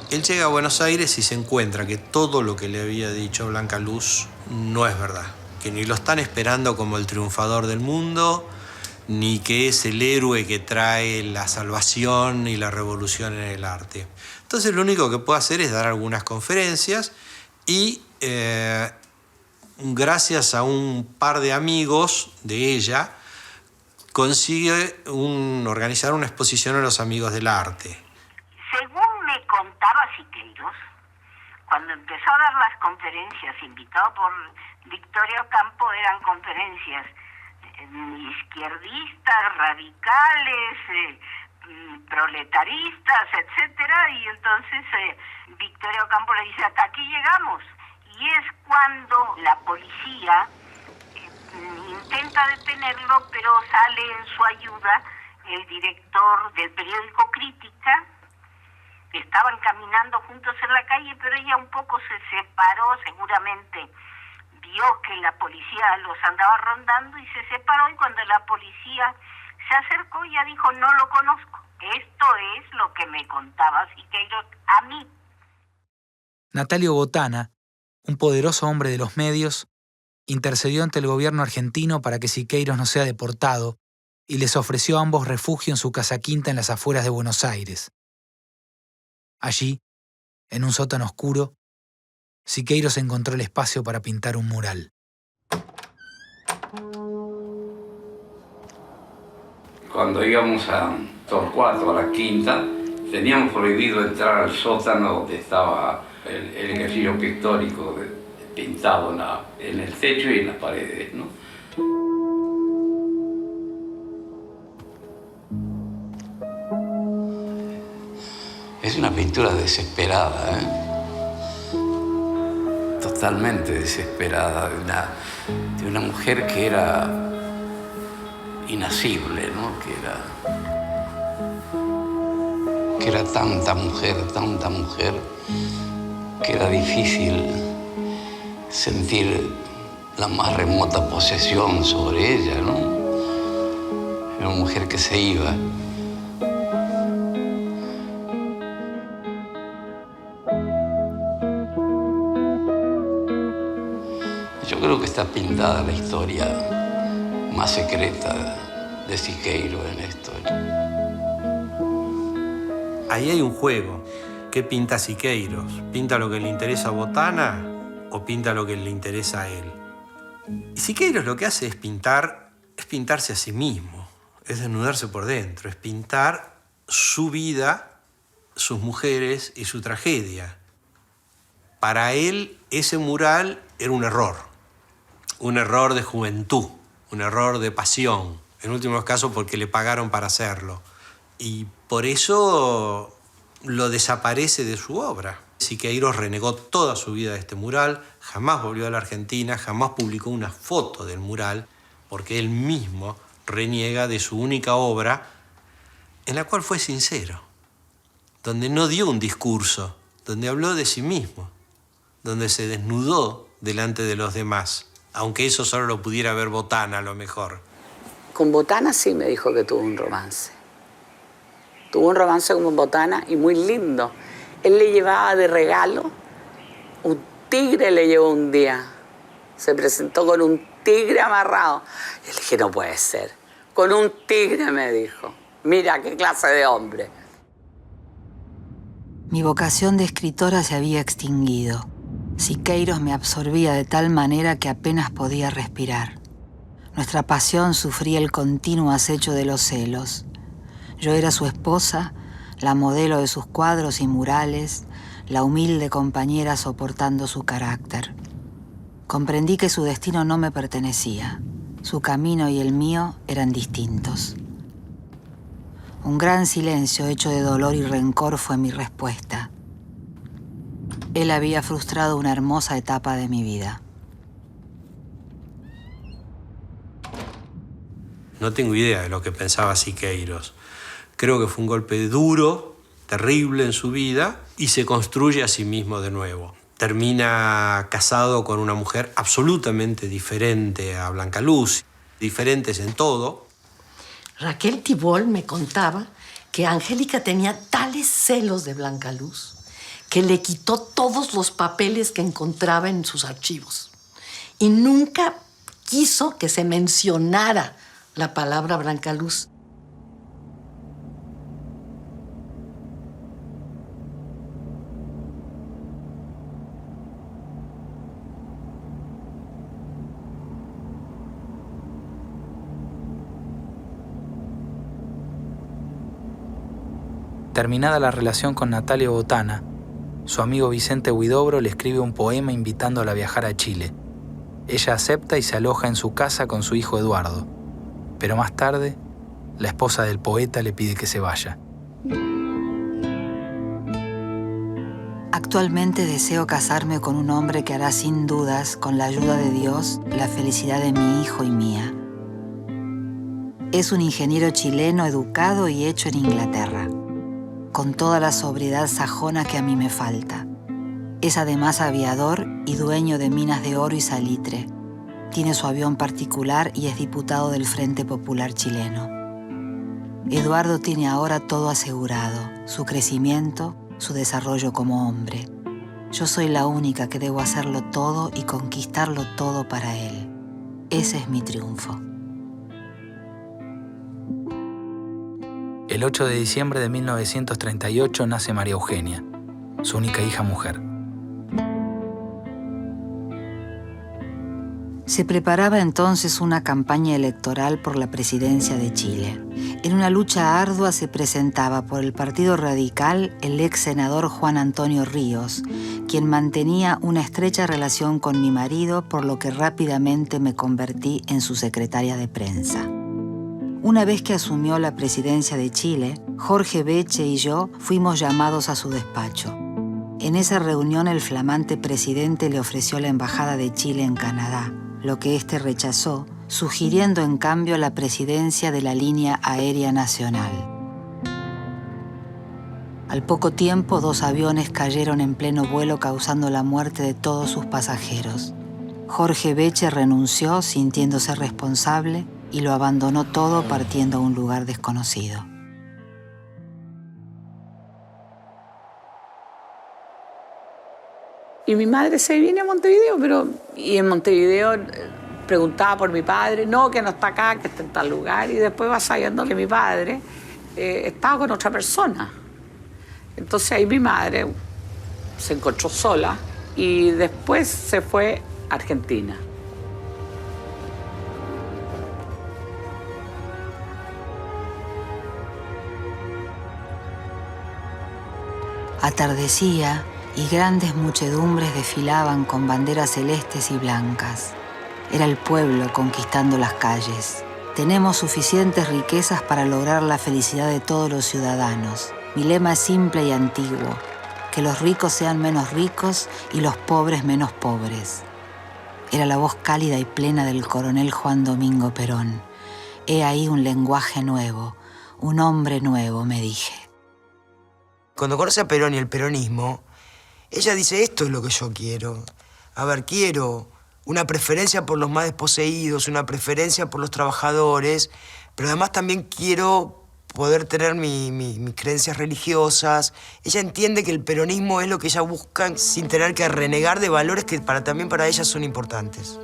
Él llega a Buenos Aires y se encuentra que todo lo que le había dicho Blanca Luz no es verdad. Que ni lo están esperando como el triunfador del mundo, ni que es el héroe que trae la salvación y la revolución en el arte. Entonces lo único que puede hacer es dar algunas conferencias y gracias a un par de amigos de ella consigue organizar una exposición a los amigos del arte. Según me contaba Siqueiros, cuando empezó a dar las conferencias invitado por Victoria Ocampo, eran conferencias izquierdistas, radicales, proletaristas, etcétera, y entonces Victoria Ocampo le dice: hasta aquí llegamos. Y es cuando la policía intenta detenerlo, pero sale en su ayuda el director del periódico Crítica. Estaban caminando juntos en la calle, pero ella un poco se separó, seguramente vio que la policía los andaba rondando y se separó, y cuando la policía se acercó ella dijo: no lo conozco. Esto es lo que me contaba Siqueiros a mí. Natalio Botana, un poderoso hombre de los medios, intercedió ante el gobierno argentino para que Siqueiros no sea deportado y les ofreció a ambos refugio en su casa quinta en las afueras de Buenos Aires. Allí, en un sótano oscuro, Siqueiros encontró el espacio para pintar un mural. Cuando íbamos a Torcuato, a la quinta, teníamos prohibido entrar al sótano donde estaba el ejercicio pictórico pintado en el techo y en las paredes, ¿no? Es una pintura desesperada, totalmente desesperada, de una mujer que era inasible, ¿no? Que era tanta mujer, que era difícil sentir la más remota posesión sobre ella, ¿no? Era una mujer que se iba. Yo creo que está pintada la historia más secreta de Siqueiros en esto. Ahí hay un juego. ¿Qué pinta Siqueiros? ¿Pinta lo que le interesa a Botana o pinta lo que le interesa a él? Y Siqueiros lo que hace es pintarse a sí mismo, es desnudarse por dentro, es pintar su vida, sus mujeres y su tragedia. Para él, ese mural era un error de juventud, un error de pasión, en últimos casos porque le pagaron para hacerlo. Y por eso lo desaparece de su obra. Siqueiros renegó toda su vida de este mural, jamás volvió a la Argentina, jamás publicó una foto del mural, porque él mismo reniega de su única obra, en la cual fue sincero, donde no dio un discurso, donde habló de sí mismo, donde se desnudó delante de los demás, aunque eso solo lo pudiera ver Botana a lo mejor. Con Botana sí me dijo que tuvo un romance. Tuvo un romance con Botana y muy lindo. Él le llevaba de regalo un tigre, le llevó un día. Se presentó con un tigre amarrado. Y le dije, no puede ser. Con un tigre, me dijo. Mira qué clase de hombre. Mi vocación de escritora se había extinguido. Siqueiros me absorbía de tal manera que apenas podía respirar. Nuestra pasión sufría el continuo acecho de los celos. Yo era su esposa, la modelo de sus cuadros y murales, la humilde compañera soportando su carácter. Comprendí que su destino no me pertenecía. Su camino y el mío eran distintos. Un gran silencio hecho de dolor y rencor fue mi respuesta. Él había frustrado una hermosa etapa de mi vida. No tengo idea de lo que pensaba Siqueiros. Creo que fue un golpe duro, terrible en su vida, y se construye a sí mismo de nuevo. Termina casado con una mujer absolutamente diferente a Blanca Luz, diferentes en todo. Raquel Tibol me contaba que Angélica tenía tales celos de Blanca Luz que le quitó todos los papeles que encontraba en sus archivos. Y nunca quiso que se mencionara la palabra Blanca Luz. Terminada la relación con Natalia Botana, su amigo Vicente Huidobro le escribe un poema invitándola a viajar a Chile. Ella acepta y se aloja en su casa con su hijo Eduardo. Pero más tarde, la esposa del poeta le pide que se vaya. Actualmente deseo casarme con un hombre que hará sin dudas, con la ayuda de Dios, la felicidad de mi hijo y mía. Es un ingeniero chileno educado y hecho en Inglaterra, con toda la sobriedad sajona que a mí me falta. Es además aviador y dueño de minas de oro y salitre. Tiene su avión particular y es diputado del Frente Popular Chileno. Eduardo tiene ahora todo asegurado, su crecimiento, su desarrollo como hombre. Yo soy la única que debo hacerlo todo y conquistarlo todo para él. Ese es mi triunfo. El 8 de diciembre de 1938 nace María Eugenia, su única hija mujer. Se preparaba entonces una campaña electoral por la presidencia de Chile. En una lucha ardua se presentaba por el Partido Radical el ex senador Juan Antonio Ríos, quien mantenía una estrecha relación con mi marido, por lo que rápidamente me convertí en su secretaria de prensa. Una vez que asumió la presidencia de Chile, Jorge Beche y yo fuimos llamados a su despacho. En esa reunión el flamante presidente le ofreció la embajada de Chile en Canadá, lo que éste rechazó, sugiriendo en cambio la presidencia de la línea aérea nacional. Al poco tiempo, 2 aviones cayeron en pleno vuelo causando la muerte de todos sus pasajeros. Jorge Beche renunció sintiéndose responsable y lo abandonó todo partiendo a un lugar desconocido. Y mi madre se viene a Montevideo, y en Montevideo preguntaba por mi padre, no, que no está acá, que está en tal lugar, y después va sabiendo que mi padre estaba con otra persona. Entonces ahí mi madre se encontró sola y después se fue a Argentina. Atardecía y grandes muchedumbres desfilaban con banderas celestes y blancas. Era el pueblo conquistando las calles. Tenemos suficientes riquezas para lograr la felicidad de todos los ciudadanos. Mi lema es simple y antiguo: que los ricos sean menos ricos y los pobres menos pobres. Era la voz cálida y plena del coronel Juan Domingo Perón. He ahí un lenguaje nuevo, un hombre nuevo, me dije. Cuando conoce a Perón y el peronismo, ella dice: esto es lo que yo quiero. A ver, quiero una preferencia por los más desposeídos, una preferencia por los trabajadores, pero además también quiero poder tener mis creencias religiosas. Ella entiende que el peronismo es lo que ella busca sin tener que renegar de valores que también para ella son importantes.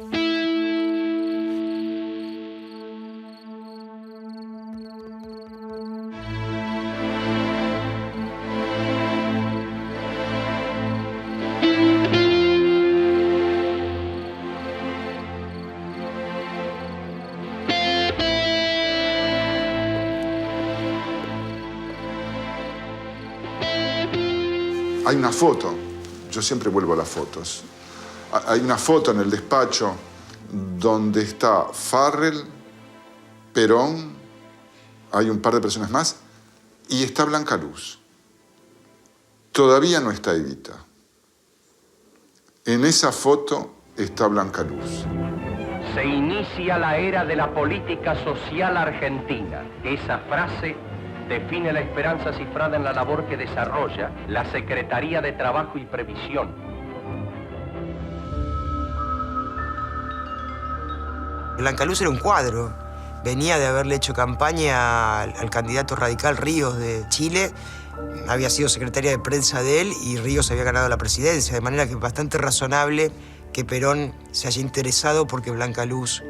Hay una foto, yo siempre vuelvo a las fotos. Hay una foto en el despacho donde está Farrell, Perón, hay un par de personas más, y está Blanca Luz. Todavía no está Evita. En esa foto está Blanca Luz. Se inicia la era de la política social argentina. Esa frase define la esperanza cifrada en la labor que desarrolla la Secretaría de Trabajo y Previsión. Blanca Luz era un cuadro. Venía de haberle hecho campaña al candidato radical Ríos de Chile. Había sido secretaria de prensa de él y Ríos había ganado la presidencia. De manera que es bastante razonable que Perón se haya interesado porque Blanca Luz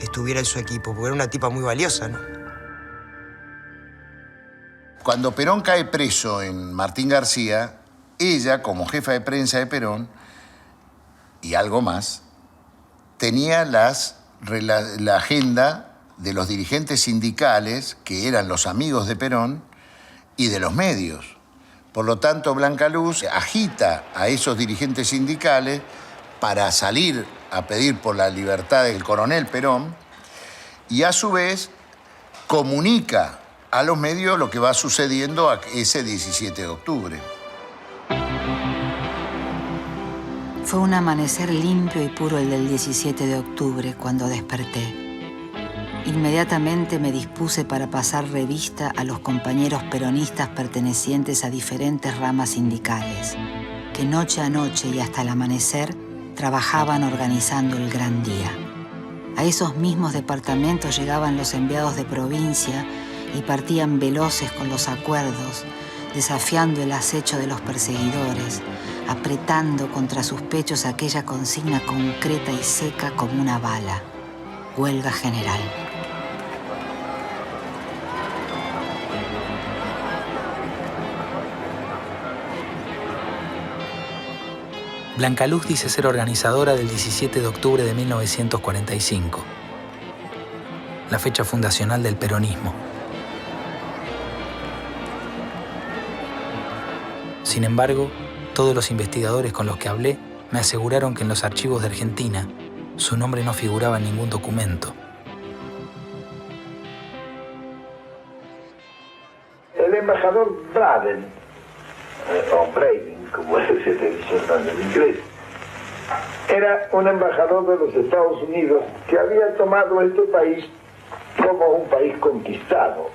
estuviera en su equipo, porque era una tipa muy valiosa, ¿no? Cuando Perón cae preso en Martín García, ella, como jefa de prensa de Perón, y algo más, tenía la agenda de los dirigentes sindicales, que eran los amigos de Perón, y de los medios. Por lo tanto, Blanca Luz agita a esos dirigentes sindicales para salir a pedir por la libertad del coronel Perón, y a su vez comunica a los medios lo que va sucediendo ese 17 de octubre. Fue un amanecer limpio y puro el del 17 de octubre cuando desperté. Inmediatamente me dispuse para pasar revista a los compañeros peronistas pertenecientes a diferentes ramas sindicales, que noche a noche y hasta el amanecer trabajaban organizando el gran día. A esos mismos departamentos llegaban los enviados de provincia y partían veloces con los acuerdos, desafiando el acecho de los perseguidores, apretando contra sus pechos aquella consigna concreta y seca como una bala: huelga general. Blanca Luz dice ser organizadora del 17 de octubre de 1945, la fecha fundacional del peronismo. Sin embargo, todos los investigadores con los que hablé me aseguraron que en los archivos de Argentina su nombre no figuraba en ningún documento. El embajador Braden, o Braden, como se dice en inglés, era un embajador de los Estados Unidos que había tomado este país como un país conquistado.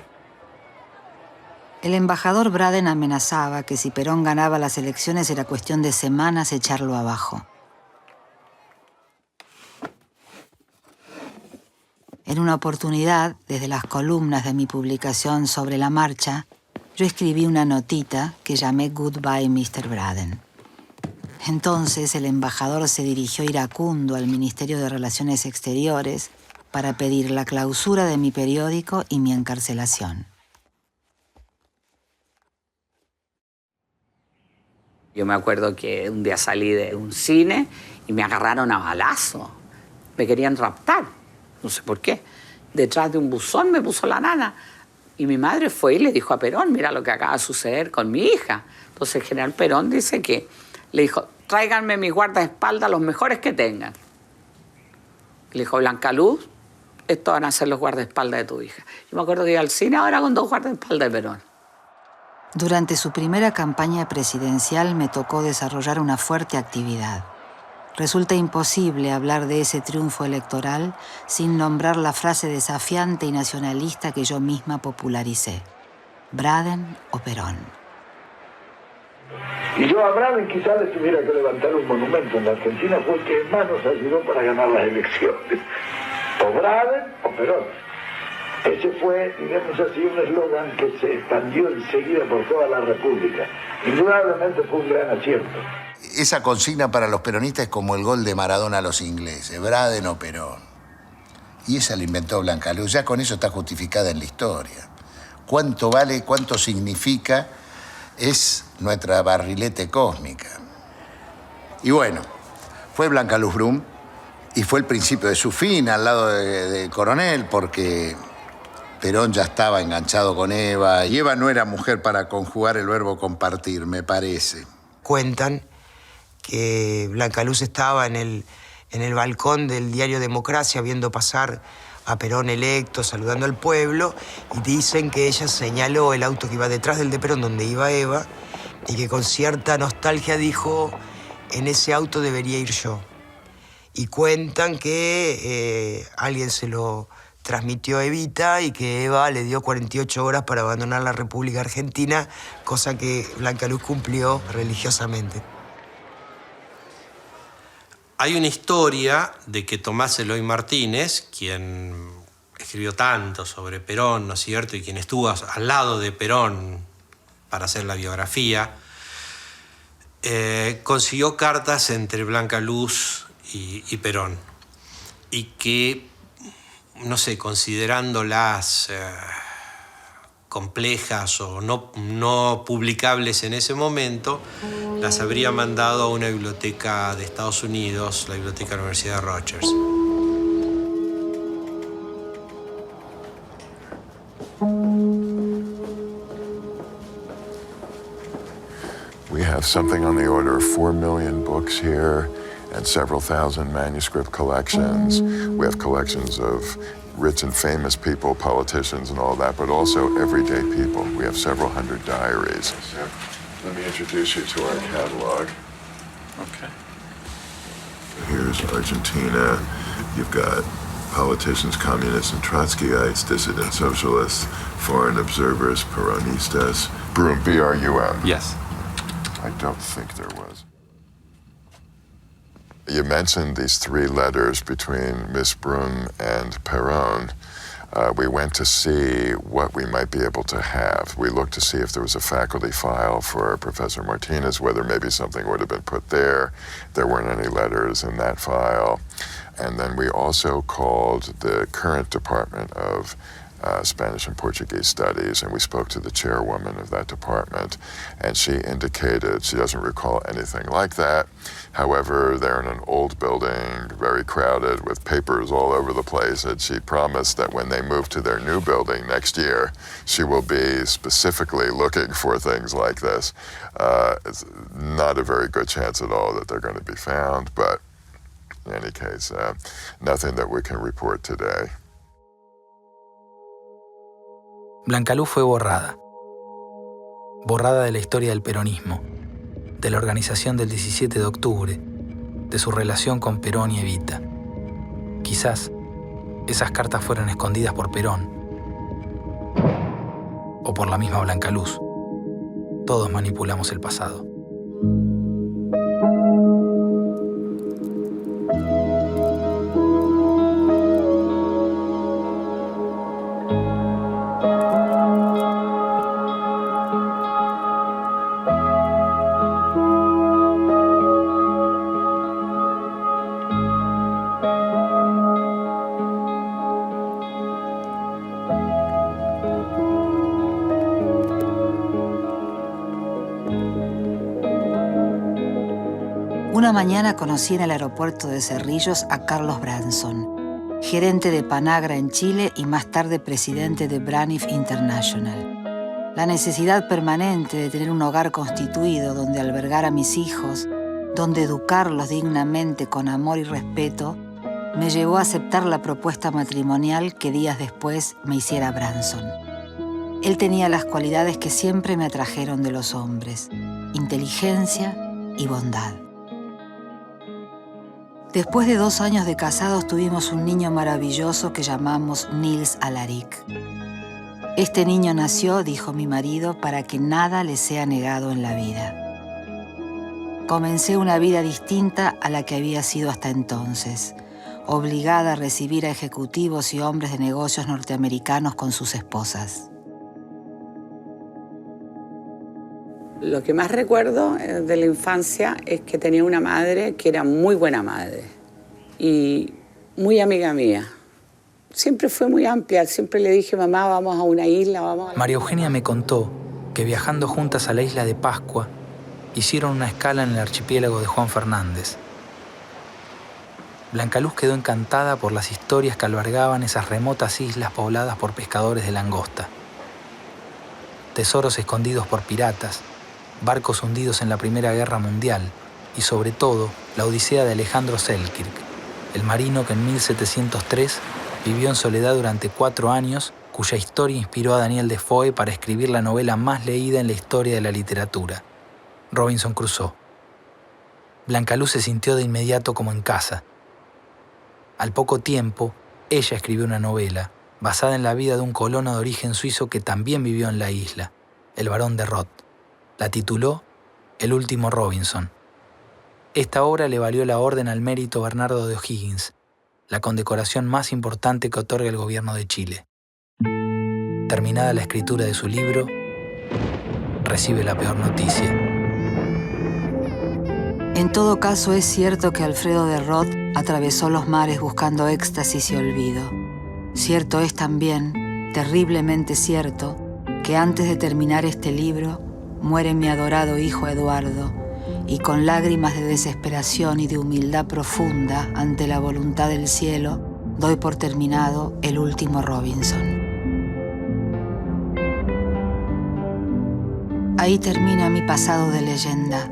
El embajador Braden amenazaba que si Perón ganaba las elecciones era cuestión de semanas echarlo abajo. En una oportunidad, desde las columnas de mi publicación sobre la marcha, yo escribí una notita que llamé Goodbye, Mr. Braden. Entonces el embajador se dirigió iracundo al Ministerio de Relaciones Exteriores para pedir la clausura de mi periódico y mi encarcelación. Yo me acuerdo que un día salí de un cine y me agarraron a balazo. Me querían raptar, no sé por qué. Detrás de un buzón me puso la nana. Y mi madre fue y le dijo a Perón, mira lo que acaba de suceder con mi hija. Entonces el general Perón dice que le dijo, tráiganme mis guardaespaldas los mejores que tengan. Le dijo, Blanca Luz, estos van a ser los guardaespaldas de tu hija. Yo me acuerdo que iba al cine ahora con 2 guardaespaldas de Perón. Durante su primera campaña presidencial me tocó desarrollar una fuerte actividad. Resulta imposible hablar de ese triunfo electoral sin nombrar la frase desafiante y nacionalista que yo misma popularicé. ¿Braden o Perón? Y yo a Braden quizás le tuviera que levantar un monumento en la Argentina, fue el que más nos ayudó para ganar las elecciones. O Braden o Perón. Ese fue, digamos así, un eslogan que se expandió enseguida por toda la República. Indudablemente fue un gran acierto. Esa consigna para los peronistas es como el gol de Maradona a los ingleses, Braden o Perón. Y esa la inventó Blanca Luz, ya con eso está justificada en la historia. Cuánto vale, cuánto significa, es nuestra barrilete cósmica. Y bueno, fue Blanca Luz Brum y fue el principio de su fin al lado de Coronel, porque Perón ya estaba enganchado con Eva y Eva no era mujer para conjugar el verbo compartir, me parece. Cuentan que Blanca Luz estaba en el balcón del diario Democracia viendo pasar a Perón electo, saludando al pueblo, y dicen que ella señaló el auto que iba detrás del de Perón, donde iba Eva, y que con cierta nostalgia dijo, en ese auto debería ir yo. Y cuentan que alguien se lo transmitió a Evita y que Eva le dio 48 horas para abandonar la República Argentina, cosa que Blanca Luz cumplió religiosamente. Hay una historia de que Tomás Eloy Martínez, quien escribió tanto sobre Perón, ¿no es cierto?, y quien estuvo al lado de Perón para hacer la biografía, consiguió cartas entre Blanca Luz y Perón. Y que, no sé, considerándolas complejas o no publicables en ese momento, las habría mandado a una biblioteca de Estados Unidos, la biblioteca de la Universidad de Rutgers. We have something on the order of 4 million books here and several thousand manuscript collections. We have collections of rich and famous people, politicians and all that, but also everyday people. We have several hundred diaries. Let me introduce you to our catalog. Okay. Here's Argentina. You've got politicians, communists and Trotskyites, dissident socialists, foreign observers, Peronistas. Brum, B-R-U-M. Yes. I don't think there was. You mentioned these 3 letters between Miss Brum and Perón. We went to see what we might be able to have. We looked to see if there was a faculty file for Professor Martinez, whether maybe something would have been put there. There weren't any letters in that file. And then we also called the current Department of Spanish and Portuguese Studies, and we spoke to the chairwoman of that department, and she indicated she doesn't recall anything like that. However, they're in an old building, very crowded, with papers all over the place, and she promised that when they move to their new building next year, she will be specifically looking for things like this. It's not a very good chance at all that they're going to be found, but in any case, nothing that we can report today. Blanca Luz fue borrada. Borrada de la historia del peronismo, de la organización del 17 de octubre, de su relación con Perón y Evita. Quizás esas cartas fueron escondidas por Perón o por la misma Blanca Luz. Todos manipulamos el pasado. Una mañana conocí en el aeropuerto de Cerrillos a Carlos Branson, gerente de Panagra en Chile y más tarde presidente de Braniff International. La necesidad permanente de tener un hogar constituido donde albergar a mis hijos, donde educarlos dignamente con amor y respeto, me llevó a aceptar la propuesta matrimonial que días después me hiciera Branson. Él tenía las cualidades que siempre me atrajeron de los hombres: inteligencia y bondad. Después de 2 años de casados tuvimos un niño maravilloso que llamamos Nils Alarik. Este niño nació, dijo mi marido, para que nada le sea negado en la vida. Comencé una vida distinta a la que había sido hasta entonces, obligada a recibir a ejecutivos y hombres de negocios norteamericanos con sus esposas. Lo que más recuerdo de la infancia es que tenía una madre que era muy buena madre y muy amiga mía. Siempre fue muy amplia, siempre le dije, mamá, vamos a una isla, vamos a... María Eugenia me contó que viajando juntas a la isla de Pascua, hicieron una escala en el archipiélago de Juan Fernández. Blancaluz quedó encantada por las historias que albergaban esas remotas islas pobladas por pescadores de langosta. Tesoros escondidos por piratas, barcos hundidos en la Primera Guerra Mundial y, sobre todo, la odisea de Alejandro Selkirk, el marino que en 1703 vivió en soledad durante 4 años, cuya historia inspiró a Daniel Defoe para escribir la novela más leída en la historia de la literatura, Robinson Crusoe. Blancaluz se sintió de inmediato como en casa. Al poco tiempo, ella escribió una novela basada en la vida de un colono de origen suizo que también vivió en la isla, el barón de Roth. La tituló El último Robinson. Esta obra le valió la Orden al Mérito Bernardo de O'Higgins, la condecoración más importante que otorga el gobierno de Chile. Terminada la escritura de su libro, recibe la peor noticia. En todo caso, es cierto que Alfredo de Roth atravesó los mares buscando éxtasis y olvido. Cierto es también, terriblemente cierto, que antes de terminar este libro, muere mi adorado hijo Eduardo, y con lágrimas de desesperación y de humildad profunda ante la voluntad del cielo, doy por terminado El último Robinson. Ahí termina mi pasado de leyenda,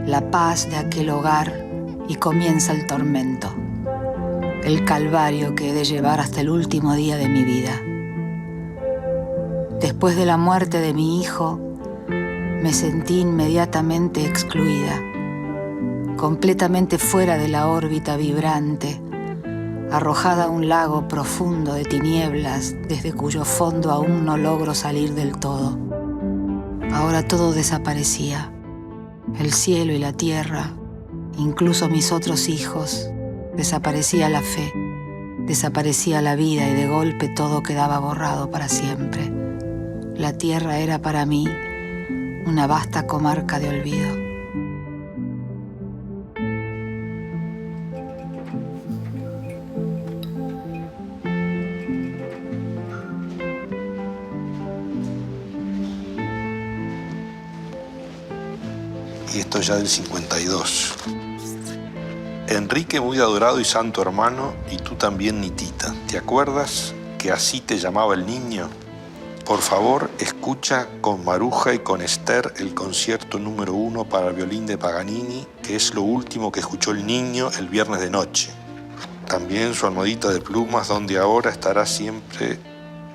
la paz de aquel hogar, y comienza el tormento, el calvario que he de llevar hasta el último día de mi vida. Después de la muerte de mi hijo, me sentí inmediatamente excluida, completamente fuera de la órbita vibrante, arrojada a un lago profundo de tinieblas desde cuyo fondo aún no logro salir del todo. Ahora todo desaparecía, el cielo y la tierra, incluso mis otros hijos, desaparecía la fe, desaparecía la vida y de golpe todo quedaba borrado para siempre. La tierra era para mí una vasta comarca de olvido. Y esto ya del 52. Enrique, muy adorado y santo hermano, y tú también, Nitita, ¿te acuerdas que así te llamaba el niño? Por favor, escucha con Maruja y con Esther el concierto número 1 para el violín de Paganini, que es lo último que escuchó el niño el viernes de noche. También su almohadita de plumas, donde ahora estará siempre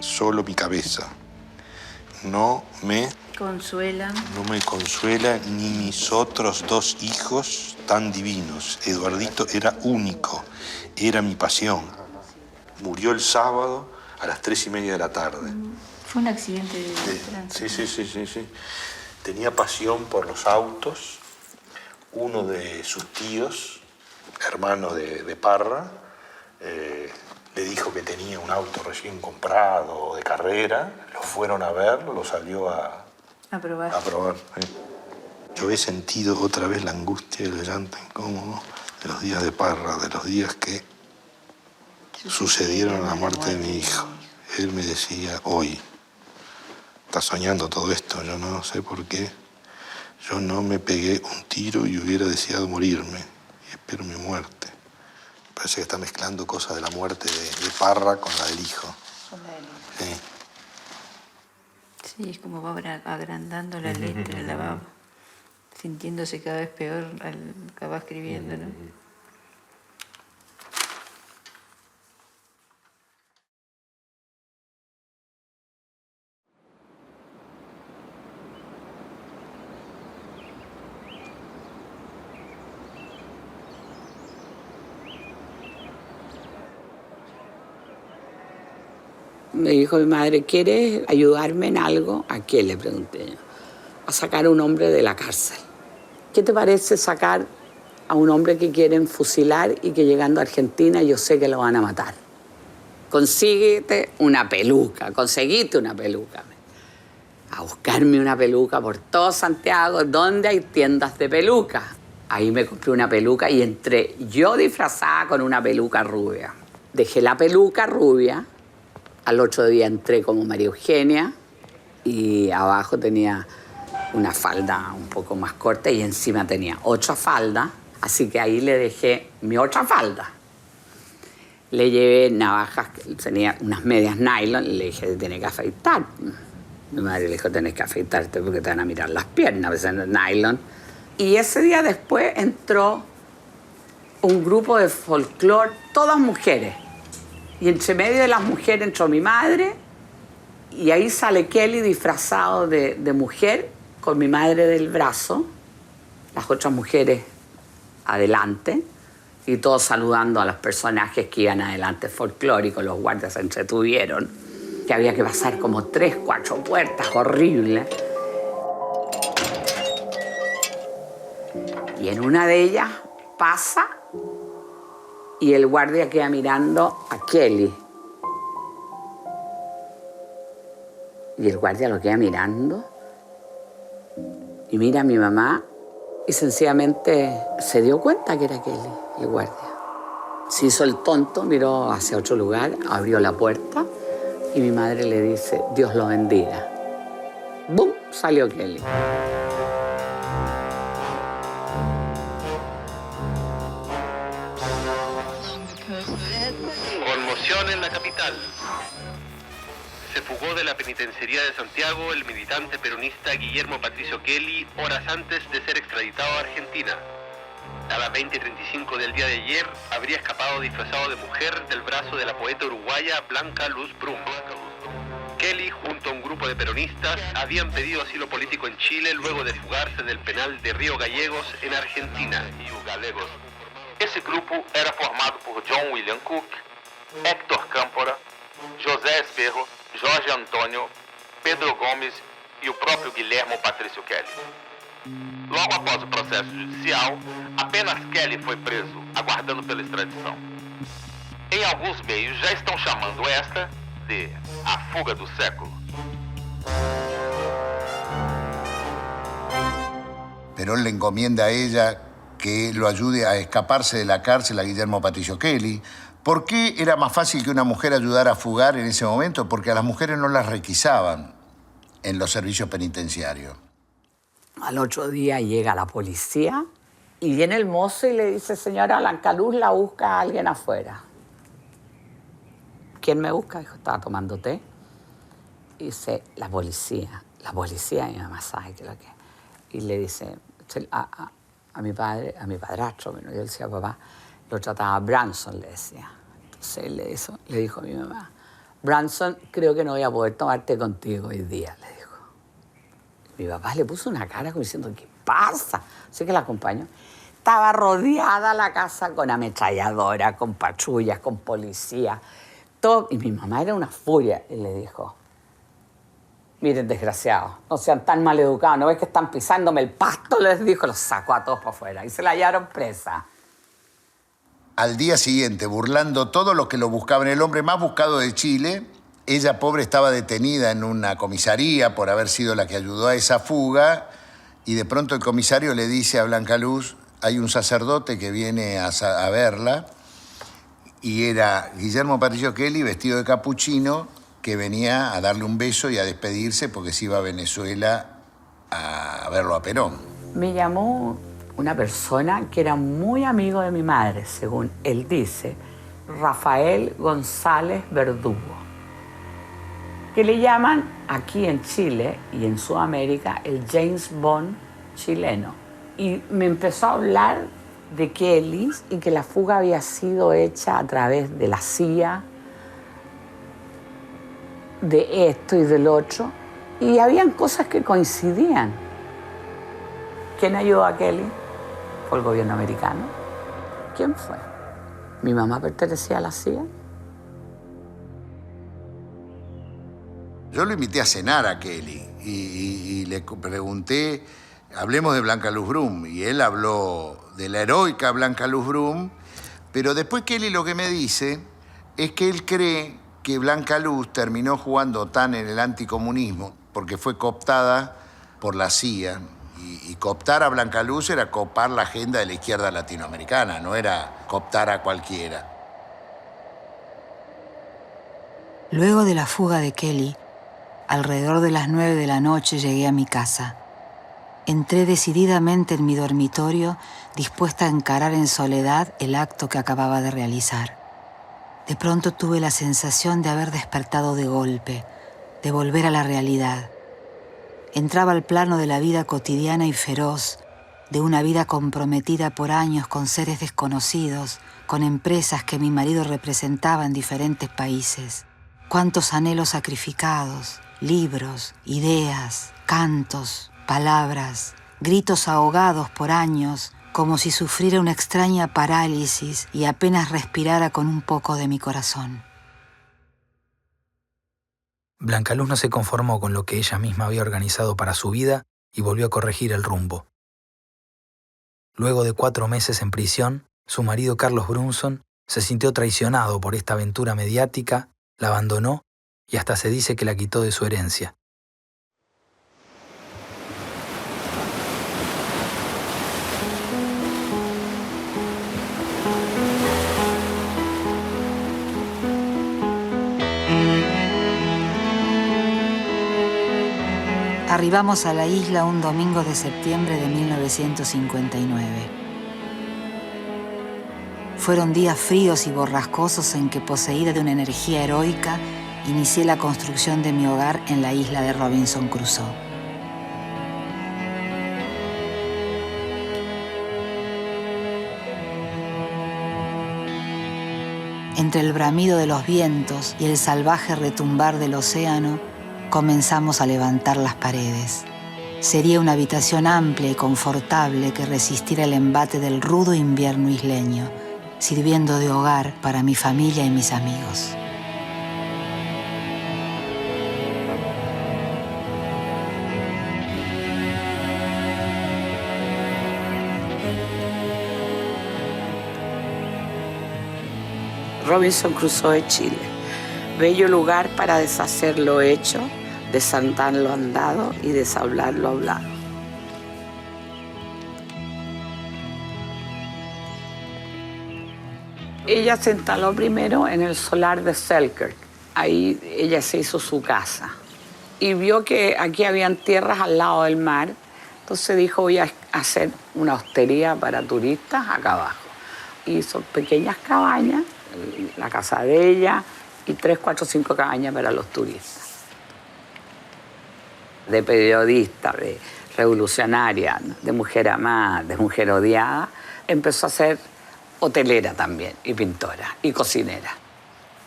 solo mi cabeza. No me consuela ni mis otros 2 hijos tan divinos. Eduardito era único, era mi pasión. Murió el sábado a las 3:30 de la tarde. Fue un accidente de tránsito. Sí. Tenía pasión por los autos. Uno de sus tíos, hermano de Parra, le dijo que tenía un auto recién comprado de carrera. Lo fueron a ver, lo salió a probar. Yo he sentido otra vez la angustia y el llanto incómodo de los días de Parra, de los días que sucedieron a la muerte de mi hijo. Él me decía, hoy, estás soñando todo esto, yo no sé por qué. Yo no me pegué un tiro y hubiera deseado morirme, y espero mi muerte. Parece que está mezclando cosas de la muerte de Parra con la del hijo. Con la del hijo. Sí. Sí, es como va agrandando la letra, la va sintiéndose cada vez peor al que va escribiendo, ¿no? Me dijo mi madre, ¿quieres ayudarme en algo? ¿A qué? Le pregunté yo. A sacar a un hombre de la cárcel. ¿Qué te parece sacar a un hombre que quieren fusilar y que llegando a Argentina yo sé que lo van a matar? Consíguete una peluca, conseguite una peluca. A buscarme una peluca por todo Santiago, donde hay tiendas de pelucas. Ahí me compré una peluca y entré yo disfrazada con una peluca rubia. Dejé la peluca rubia. Al otro día entré como María Eugenia y abajo tenía una falda un poco más corta y encima tenía otra falda, así que ahí le dejé mi otra falda. Le llevé navajas, tenía unas medias nylon y le dije, tenés que afeitar. Mi madre le dijo, tenés que afeitarte porque te van a mirar las piernas, pues en el nylon. Y ese día después entró un grupo de folclore, todas mujeres. Y entre medio de las mujeres entró mi madre y ahí sale Kelly disfrazado de mujer con mi madre del brazo, las otras mujeres adelante y todos saludando a los personajes que iban adelante folclóricos. Los guardias se entretuvieron, que había que pasar como 3, 4 puertas, horrible. Y en una de ellas pasa y el guardia queda mirando a Kelly. Y el guardia lo queda mirando y mira a mi mamá y sencillamente se dio cuenta que era Kelly, el guardia. Se hizo el tonto, miró hacia otro lugar, abrió la puerta y mi madre le dice, Dios lo bendiga. ¡Bum! Salió Kelly. Conmoción en la capital. Se fugó de la penitenciaría de Santiago el militante peronista Guillermo Patricio Kelly horas antes de ser extraditado a Argentina. A las 20:35 del día de ayer habría escapado disfrazado de mujer del brazo de la poeta uruguaya Blanca Luz Brum. Kelly, junto a un grupo de peronistas, habían pedido asilo político en Chile luego de fugarse del penal de Río Gallegos en Argentina. Esse grupo era formado por John William Cook, Héctor Câmpora, José Esperro, Jorge Antônio, Pedro Gomes e o próprio Guilhermo Patrício Kelly. Logo após o processo judicial, apenas Kelly foi preso, aguardando pela extradição. Em alguns meios já estão chamando esta de a fuga do século. Perón le encomienda a ella que lo ayude a escaparse de la cárcel a Guillermo Patricio Kelly. ¿Por qué era más fácil que una mujer ayudara a fugar en ese momento? Porque a las mujeres no las requisaban en los servicios penitenciarios. Al otro día llega la policía y viene el mozo y le dice, señora Blanca Luz, la busca a alguien afuera. ¿Quién me busca? Dijo, estaba tomando té. Y dice, la policía, y mi mamá sabe que lo que es. Y le dice a mi padre, a mi padrastro, bueno, yo le decía, papá, lo trataba Branson, le decía. Entonces él le dijo a mi mamá, Branson, creo que no voy a poder tomarte contigo hoy día, le dijo. Mi papá le puso una cara como diciendo, ¿qué pasa? Así que la acompañó. Estaba rodeada la casa con ametralladora, con patrullas, con policía, todo. Y mi mamá era una furia y le dijo, miren, desgraciados, no sean tan mal educados, ¿no ves que están pisándome el pasto? Les dijo, los sacó a todos para afuera y se la hallaron presa. Al día siguiente, burlando todo lo que lo buscaban, el hombre más buscado de Chile, ella, pobre, estaba detenida en una comisaría por haber sido la que ayudó a esa fuga y de pronto el comisario le dice a Blanca Luz, hay un sacerdote que viene a verla y era Guillermo Patricio Kelly vestido de capuchino que venía a darle un beso y a despedirse porque se iba a Venezuela a verlo a Perón. Me llamó una persona que era muy amigo de mi madre, según él dice, Rafael González Verdugo, que le llaman aquí en Chile y en Sudamérica el James Bond chileno. Y me empezó a hablar de Kelly y que la fuga había sido hecha a través de la CIA, de esto y del otro, y habían cosas que coincidían. ¿Quién ayudó a Kelly? ¿Fue el gobierno americano? ¿Quién fue? ¿Mi mamá pertenecía a la CIA? Yo lo invité a cenar a Kelly y le pregunté, hablemos de Blanca Luz Brum, y él habló de la heroica Blanca Luz Brum, pero después Kelly lo que me dice es que él cree que Blanca Luz terminó jugando tan en el anticomunismo porque fue cooptada por la CIA, y cooptar a Blanca Luz era cooptar la agenda de la izquierda latinoamericana, no era cooptar a cualquiera. Luego de la fuga de Kelly, alrededor de las 9 de la noche llegué a mi casa. Entré decididamente en mi dormitorio, dispuesta a encarar en soledad el acto que acababa de realizar. De pronto tuve la sensación de haber despertado de golpe, de volver a la realidad. Entraba al plano de la vida cotidiana y feroz, de una vida comprometida por años con seres desconocidos, con empresas que mi marido representaba en diferentes países. Cuántos anhelos sacrificados, libros, ideas, cantos, palabras, gritos ahogados por años, como si sufriera una extraña parálisis y apenas respirara con un poco de mi corazón. Blanca Luz no se conformó con lo que ella misma había organizado para su vida y volvió a corregir el rumbo. Luego de 4 meses en prisión, su marido Carlos Brunson se sintió traicionado por esta aventura mediática, la abandonó y hasta se dice que la quitó de su herencia. Arribamos a la isla un domingo de septiembre de 1959. Fueron días fríos y borrascosos en que, poseída de una energía heroica, inicié la construcción de mi hogar en la isla de Robinson Crusoe. Entre el bramido de los vientos y el salvaje retumbar del océano, comenzamos a levantar las paredes. Sería una habitación amplia y confortable que resistiera el embate del rudo invierno isleño, sirviendo de hogar para mi familia y mis amigos. Robinson Crusoe, Chile. Bello lugar para deshacer lo hecho, desandar lo andado y deshablar lo hablado. Ella se instaló primero en el solar de Selkirk. Ahí ella se hizo su casa. Y vio que aquí habían tierras al lado del mar. Entonces dijo, voy a hacer una hostería para turistas acá abajo. Hizo pequeñas cabañas, la casa de ella, y 3, 4, 5 cabañas para los turistas. De periodista, de revolucionaria, de mujer amada, de mujer odiada, empezó a ser hotelera también, y pintora, y cocinera.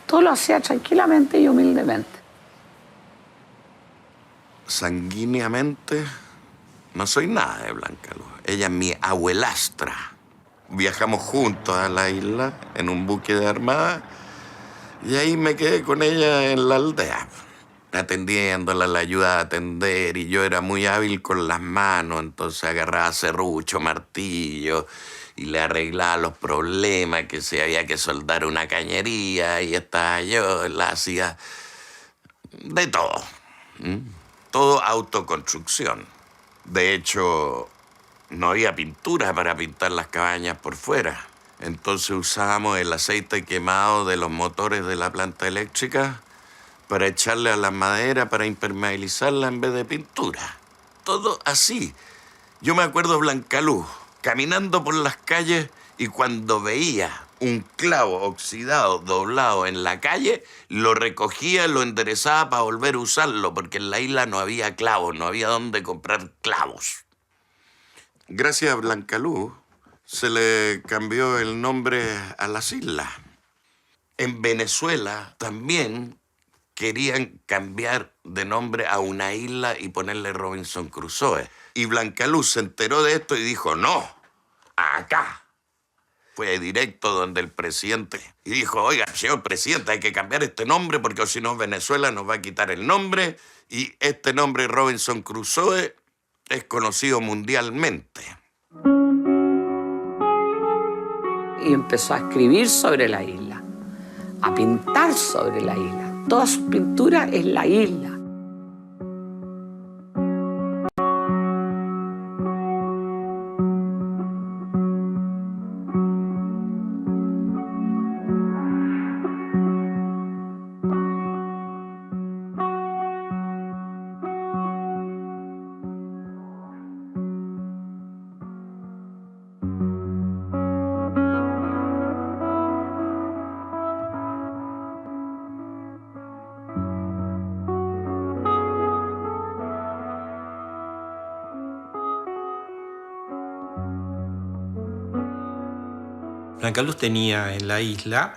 Todo lo hacía tranquilamente y humildemente. Sanguíneamente, no soy nada de Blanca Luz. Ella es mi abuelastra. Viajamos juntos a la isla en un buque de armada y ahí me quedé con ella en la aldea, atendiéndola, la ayudaba a atender, y yo era muy hábil con las manos, entonces agarraba serrucho, martillo y le arreglaba los problemas, que si había que soldar una cañería, y estaba yo, la hacía de todo. Todo autoconstrucción. De hecho, no había pintura para pintar las cabañas por fuera. Entonces usábamos el aceite quemado de los motores de la planta eléctrica para echarle a la madera para impermeabilizarla en vez de pintura. Todo así. Yo me acuerdo de Blanca Luz, caminando por las calles y cuando veía un clavo oxidado, doblado en la calle, lo recogía, lo enderezaba para volver a usarlo, porque en la isla no había clavos, no había dónde comprar clavos. Gracias a Blancaluz se le cambió el nombre a las islas. En Venezuela también querían cambiar de nombre a una isla y ponerle Robinson Crusoe. Y Blancaluz se enteró de esto y dijo, no, acá. Fue directo donde el presidente y dijo, oiga, señor presidente, hay que cambiar este nombre porque si no Venezuela nos va a quitar el nombre y este nombre Robinson Crusoe es conocido mundialmente. Y empezó a escribir sobre la isla, a pintar sobre la isla. Toda su pintura es la isla. Blancaluz tenía en la isla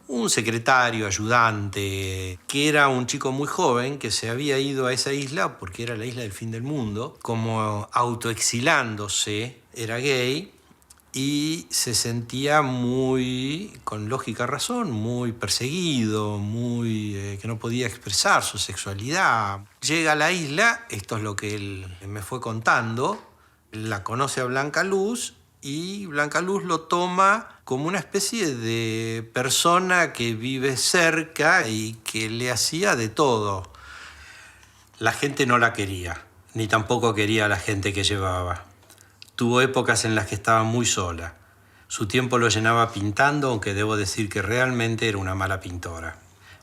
un secretario, ayudante, que era un chico muy joven que se había ido a esa isla porque era la isla del fin del mundo, como autoexilándose, era gay y se sentía muy, con lógica razón, muy perseguido, muy que no podía expresar su sexualidad. Llega a la isla, esto es lo que él me fue contando, la conoce a Blancaluz y Blancaluz lo toma como una especie de persona que vive cerca y que le hacía de todo. La gente no la quería, ni tampoco quería a la gente que llevaba. Tuvo épocas en las que estaba muy sola. Su tiempo lo llenaba pintando, aunque debo decir que realmente era una mala pintora.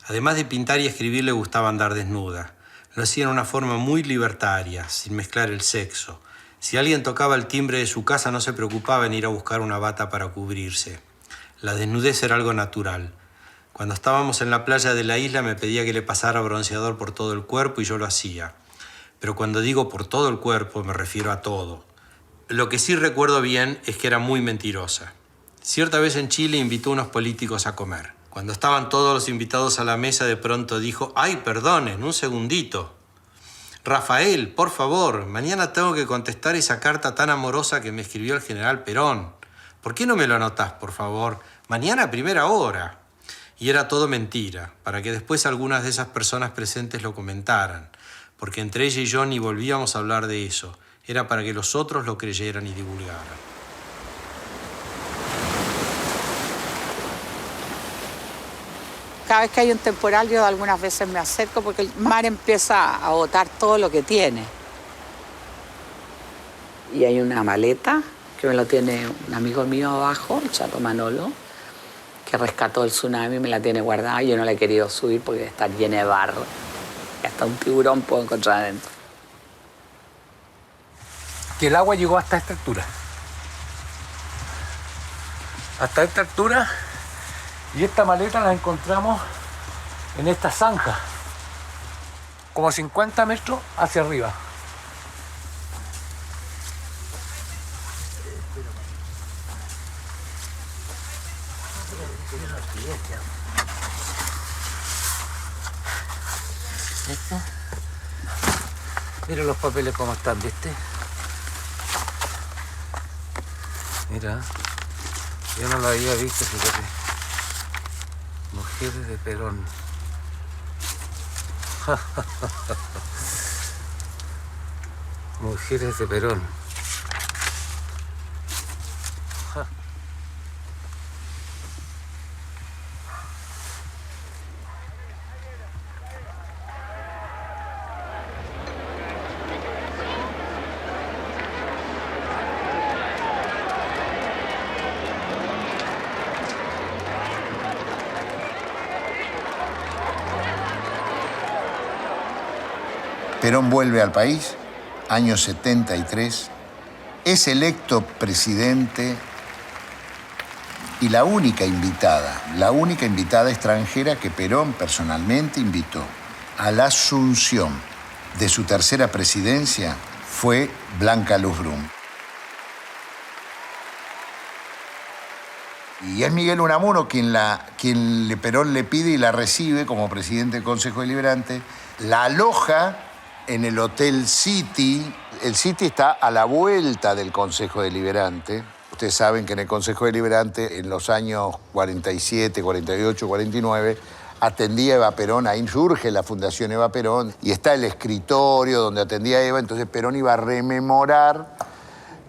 Además de pintar y escribir, le gustaba andar desnuda. Lo hacía en una forma muy libertaria, sin mezclar el sexo. Si alguien tocaba el timbre de su casa, no se preocupaba en ir a buscar una bata para cubrirse. La desnudez era algo natural. Cuando estábamos en la playa de la isla, me pedía que le pasara bronceador por todo el cuerpo y yo lo hacía. Pero cuando digo por todo el cuerpo, me refiero a todo. Lo que sí recuerdo bien es que era muy mentirosa. Cierta vez en Chile invitó a unos políticos a comer. Cuando estaban todos los invitados a la mesa, de pronto dijo, ¡ay, perdonen, un segundito! Rafael, por favor, mañana tengo que contestar esa carta tan amorosa que me escribió el general Perón. ¿Por qué no me lo anotás, por favor? Mañana a primera hora. Y era todo mentira, para que después algunas de esas personas presentes lo comentaran, porque entre ella y yo ni volvíamos a hablar de eso. Era para que los otros lo creyeran y divulgaran. Cada vez que hay un temporal, yo algunas veces me acerco porque el mar empieza a botar todo lo que tiene. Y hay una maleta que me lo tiene un amigo mío abajo, el Chato Manolo, que rescató el tsunami y me la tiene guardada. Yo no la he querido subir porque debe estar llena de barro. Y hasta un tiburón puedo encontrar adentro. Que el agua llegó hasta esta altura. Hasta esta altura. Y esta maleta la encontramos en esta zanja, como 50 metros hacia arriba. ¿Esto? Mira los papeles cómo están, ¿viste? Mira, yo no lo había visto, fíjate. Mujeres de Perón. Mujeres de Perón. Perón vuelve al país, año 73, es electo presidente y la única invitada extranjera que Perón personalmente invitó a la asunción de su tercera presidencia fue Blanca Luz Brum. Y es Miguel Unamuno quien Perón le pide y la recibe como presidente del Consejo Deliberante, la aloja en el Hotel City. El City está a la vuelta del Consejo Deliberante. Ustedes saben que en el Consejo Deliberante, en los años 47, 48, 49, atendía Eva Perón, ahí surge la Fundación Eva Perón, y está el escritorio donde atendía Eva, entonces Perón iba a rememorar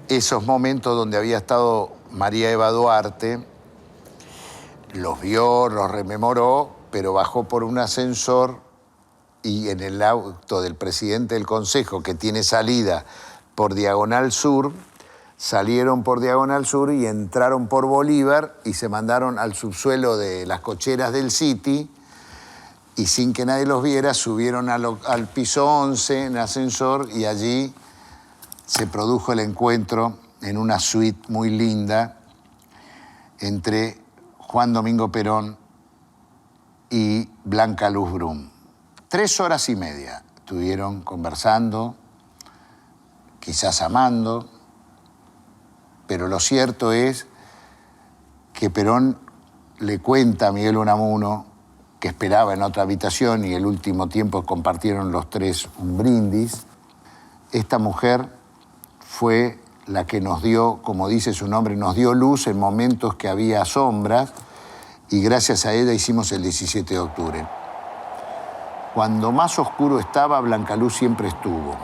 esos momentos donde había estado María Eva Duarte, los vio, los rememoró, pero bajó por un ascensor y en el auto del presidente del Consejo, que tiene salida por Diagonal Sur, salieron por Diagonal Sur y entraron por Bolívar y se mandaron al subsuelo de las cocheras del City y sin que nadie los viera subieron al piso 11 en ascensor y allí se produjo el encuentro en una suite muy linda entre Juan Domingo Perón y Blanca Luz Brum. 3 horas y media estuvieron conversando, quizás amando, pero lo cierto es que Perón le cuenta a Miguel Unamuno que esperaba en otra habitación y el último tiempo compartieron los tres un brindis. Esta mujer fue la que nos dio, como dice su nombre, nos dio luz en momentos que había sombras y gracias a ella hicimos el 17 de octubre. Cuando más oscuro estaba, Blanca Luz siempre estuvo.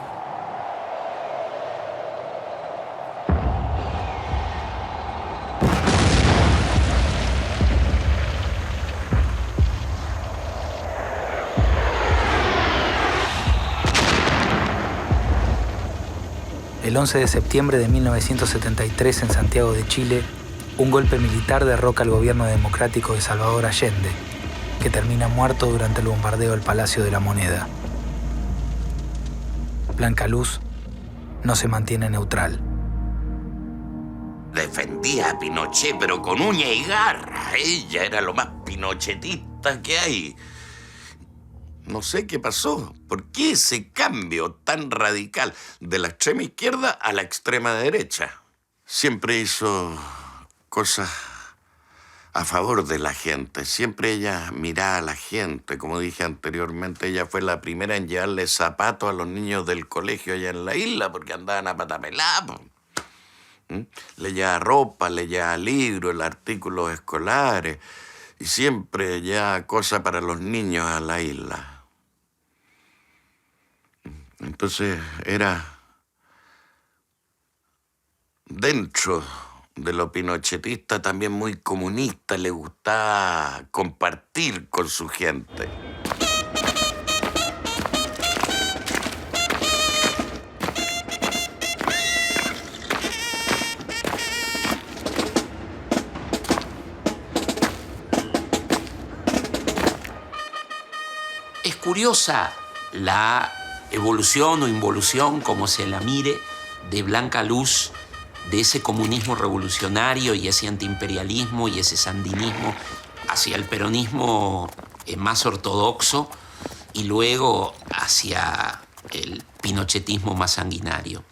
El 11 de septiembre de 1973 en Santiago de Chile, un golpe militar derroca al gobierno democrático de Salvador Allende, que termina muerto durante el bombardeo del Palacio de la Moneda. Blanca Luz no se mantiene neutral. Defendía a Pinochet, pero con uña y garra. Ella era lo más pinochetista que hay. No sé qué pasó. ¿Por qué ese cambio tan radical de la extrema izquierda a la extrema derecha? Siempre hizo cosas a favor de la gente. Siempre ella miraba a la gente. Como dije anteriormente, ella fue la primera en llevarle zapatos a los niños del colegio allá en la isla porque andaban a pata pelada. Le llevaba ropa, le llevaba libros, artículos escolares y siempre llevaba cosas para los niños a la isla. Entonces era dentro de lo pinochetista también muy comunista, le gustaba compartir con su gente. Es curiosa la evolución o involución, como se la mire, de Blanca Luz, de ese comunismo revolucionario y ese antiimperialismo y ese sandinismo hacia el peronismo más ortodoxo y luego hacia el pinochetismo más sanguinario.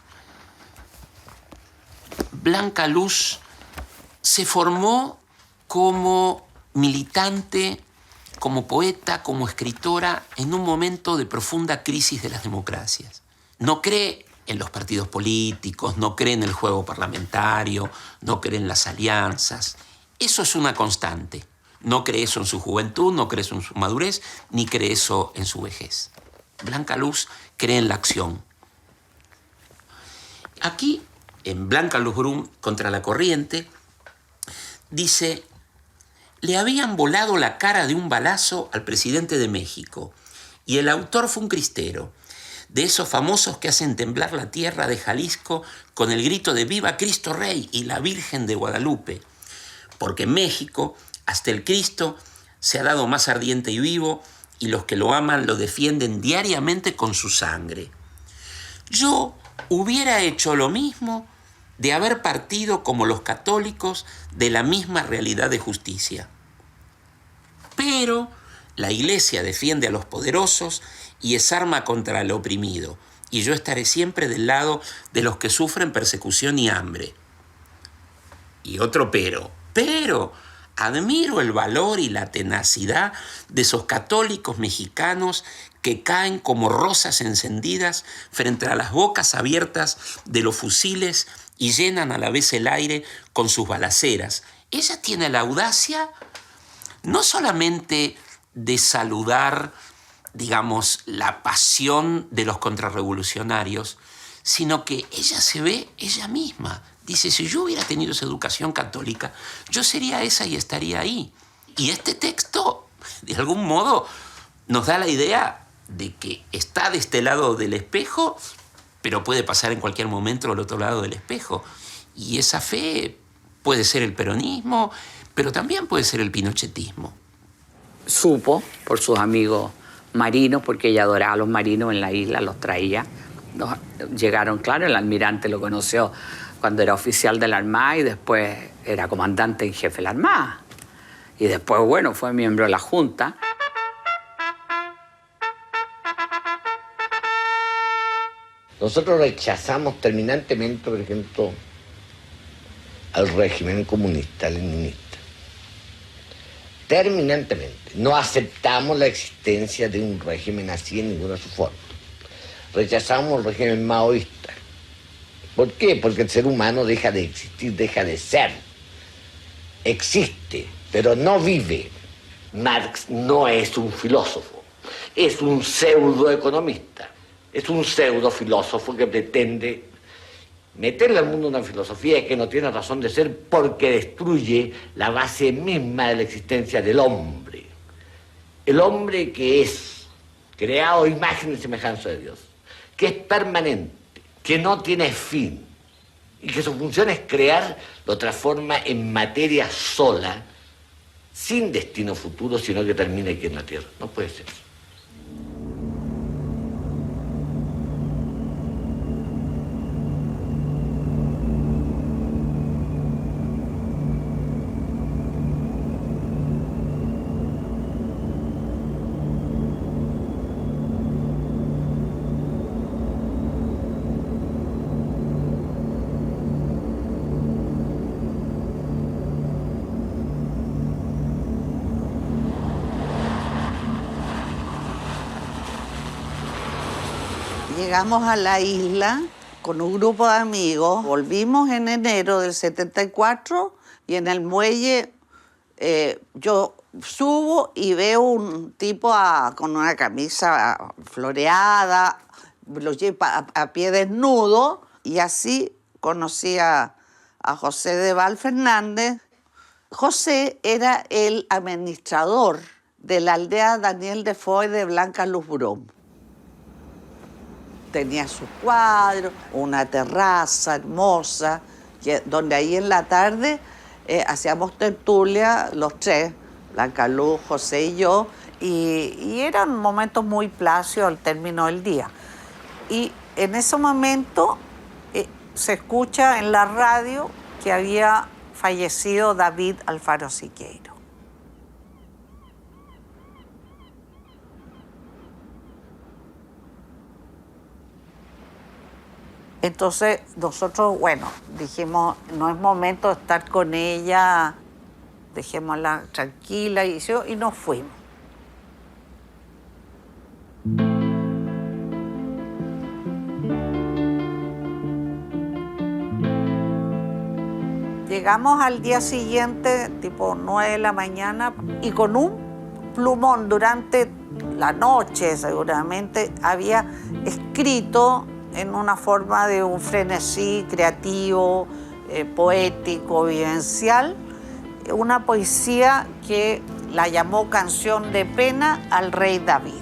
Blanca Luz se formó como militante, como poeta, como escritora, en un momento de profunda crisis de las democracias. No cree en los partidos políticos, no cree en el juego parlamentario, no cree en las alianzas. Eso es una constante. No cree eso en su juventud, no cree eso en su madurez, ni cree eso en su vejez. Blanca Luz cree en la acción. Aquí, en Blanca Luz Brum, Contra la corriente, dice: le habían volado la cara de un balazo al presidente de México y el autor fue un cristero, de esos famosos que hacen temblar la tierra de Jalisco con el grito de ¡Viva Cristo Rey y la Virgen de Guadalupe! Porque en México hasta el Cristo se ha dado más ardiente y vivo y los que lo aman lo defienden diariamente con su sangre. Yo hubiera hecho lo mismo de haber partido como los católicos de la misma realidad de justicia. Pero la Iglesia defiende a los poderosos y es arma contra el oprimido, y yo estaré siempre del lado de los que sufren persecución y hambre. Y otro pero admiro el valor y la tenacidad de esos católicos mexicanos que caen como rosas encendidas frente a las bocas abiertas de los fusiles y llenan a la vez el aire con sus balaceras. Ella tiene la audacia no solamente de saludar, digamos, la pasión de los contrarrevolucionarios, sino que ella se ve ella misma. Dice, si yo hubiera tenido esa educación católica, yo sería esa y estaría ahí. Y este texto, de algún modo, nos da la idea de que está de este lado del espejo, pero puede pasar en cualquier momento al otro lado del espejo. Y esa fe puede ser el peronismo, pero también puede ser el pinochetismo. Supo por sus amigos marinos, porque ella adoraba a los marinos en la isla, los traía. Llegaron, claro, el almirante lo conoció cuando era oficial de la Armada y después era comandante en jefe de la Armada. Y después, bueno, fue miembro de la Junta. Nosotros rechazamos terminantemente, por ejemplo, al régimen comunista leninista. Terminantemente. No aceptamos la existencia de un régimen así en ninguna de sus formas. Rechazamos el régimen maoísta. ¿Por qué? Porque el ser humano deja de existir, deja de ser. Existe, pero no vive. Marx no es un filósofo, es un pseudoeconomista, es un pseudofilósofo que pretende meterle al mundo una filosofía que no tiene razón de ser porque destruye la base misma de la existencia del hombre. El hombre que es creado a imagen y semejanza de Dios, que es permanente, que no tiene fin y que su función es crear, lo transforma en materia sola, sin destino futuro, sino que termine aquí en la Tierra. No puede ser. Llegamos a la isla con un grupo de amigos, volvimos en enero del 74 y en el muelle yo subo y veo un tipo con una camisa floreada, lo lleva a pie desnudo y así conocí a José de Val Fernández. José era el administrador de la aldea Daniel Defoe de Blanca Luz Brum. Tenía sus cuadros, una terraza hermosa, donde ahí en la tarde hacíamos tertulia los tres, Blanca Luz, José y yo, y eran momentos muy plácidos al término del día. Y en ese momento se escucha en la radio que había fallecido David Alfaro Siqueiro. Entonces nosotros, bueno, dijimos, no es momento de estar con ella, dejémosla tranquila y nos fuimos. Llegamos al día siguiente, tipo 9 de la mañana, y con un plumón durante la noche seguramente había escrito en una forma de un frenesí creativo, poético, vivencial, una poesía que la llamó Canción de Pena al Rey David.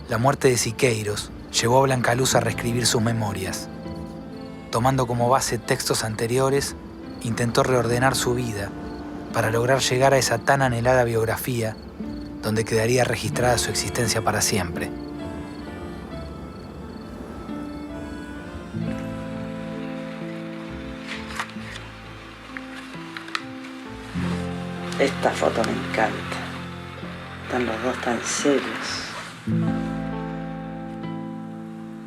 La muerte de Siqueiros llevó a Blanca Luz a reescribir sus memorias, tomando como base textos anteriores intentó reordenar su vida para lograr llegar a esa tan anhelada biografía donde quedaría registrada su existencia para siempre. Esta foto me encanta. Están los dos tan serios.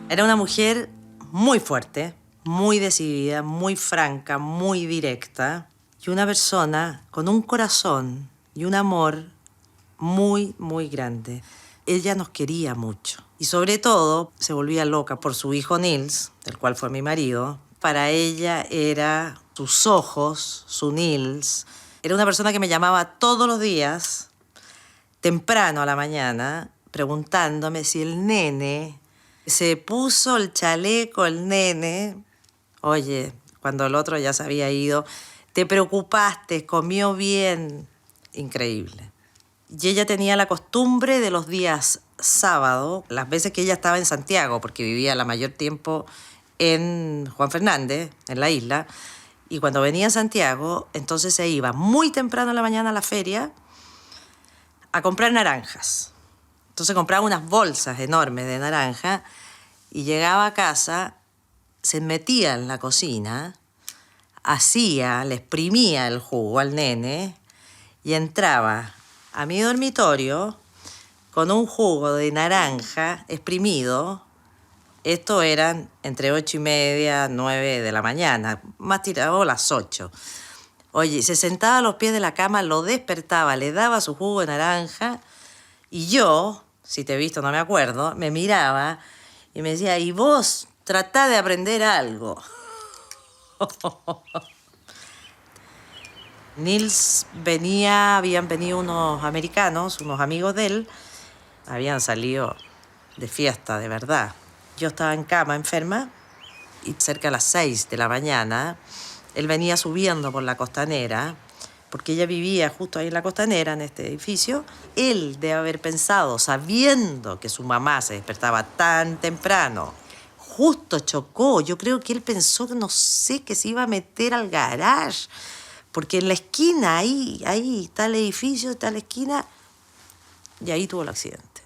Era una mujer muy fuerte, muy decidida, muy franca, muy directa. Y una persona con un corazón y un amor muy, muy grande. Ella nos quería mucho. Y sobre todo, se volvía loca por su hijo Nils, el cual fue mi marido. Para ella era sus ojos, su Nils. Era una persona que me llamaba todos los días, temprano a la mañana, preguntándome si el nene se puso el chaleco, el nene. Oye, cuando el otro ya se había ido, te preocupaste, comió bien. Increíble. Y ella tenía la costumbre de los días sábado, las veces que ella estaba en Santiago, porque vivía la mayor tiempo en Juan Fernández, en la isla, y cuando venía a Santiago, entonces se iba muy temprano en la mañana a la feria a comprar naranjas. Entonces compraba unas bolsas enormes de naranja y llegaba a casa, se metía en la cocina, le exprimía el jugo al nene y entraba a mi dormitorio con un jugo de naranja exprimido. Esto eran entre 8:30, 9 de la mañana, más tirado las 8. Oye, se sentaba a los pies de la cama, lo despertaba, le daba su jugo de naranja y yo, si te he visto no me acuerdo, me miraba y me decía, y vos, tratá de aprender algo. Nils habían venido unos americanos, unos amigos de él, habían salido de fiesta, de verdad. Yo estaba en cama, enferma, y cerca de las 6 de la mañana, él venía subiendo por la Costanera, porque ella vivía justo ahí en la Costanera, en este edificio. Él debe haber pensado, sabiendo que su mamá se despertaba tan temprano, justo chocó. Yo creo que él pensó, no sé, que se iba a meter al garage, porque en la esquina, ahí está el edificio, está la esquina, y ahí tuvo el accidente.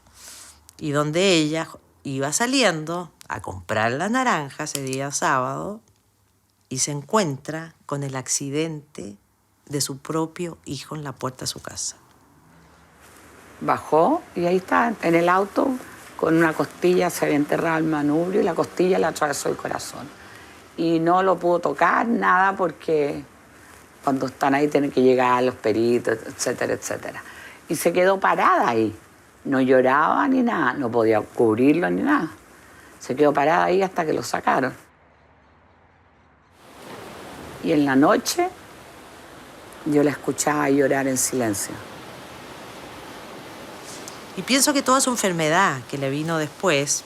Y donde ella iba saliendo a comprar la naranja ese día sábado y se encuentra con el accidente de su propio hijo en la puerta de su casa. Bajó y ahí está, en el auto, con una costilla, se había enterrado el manubrio y la costilla le atravesó el corazón. Y no lo pudo tocar, nada, porque cuando están ahí tienen que llegar los peritos, etcétera, etcétera. Y se quedó parada ahí. No lloraba ni nada, no podía cubrirlo ni nada. Se quedó parada ahí hasta que lo sacaron. Y en la noche yo la escuchaba llorar en silencio. Y pienso que toda su enfermedad que le vino después,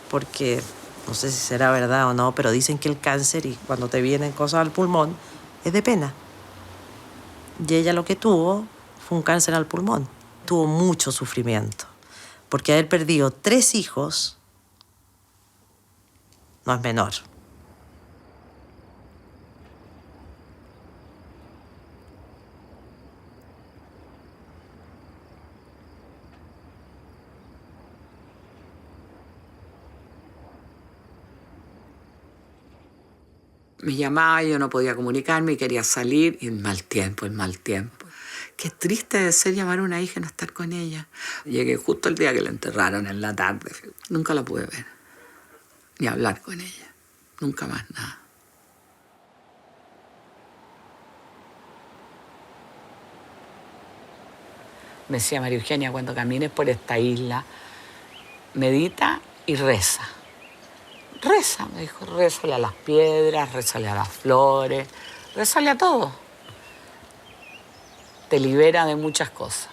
porque no sé si será verdad o no, pero dicen que el cáncer, y cuando te vienen cosas al pulmón, es de pena. Y ella lo que tuvo fue un cáncer al pulmón. Tuvo mucho sufrimiento, porque haber perdido 3 hijos no es menor. Me llamaba, yo no podía comunicarme y quería salir, y el mal tiempo. Qué triste de ser llamar a una hija y no estar con ella. Llegué justo el día que la enterraron, en la tarde. Nunca la pude ver, ni hablar con ella. Nunca más nada. Me decía María Eugenia, cuando camines por esta isla, medita y reza. Reza, me dijo, rézale a las piedras, rézale a las flores, rézale a todo. Te libera de muchas cosas.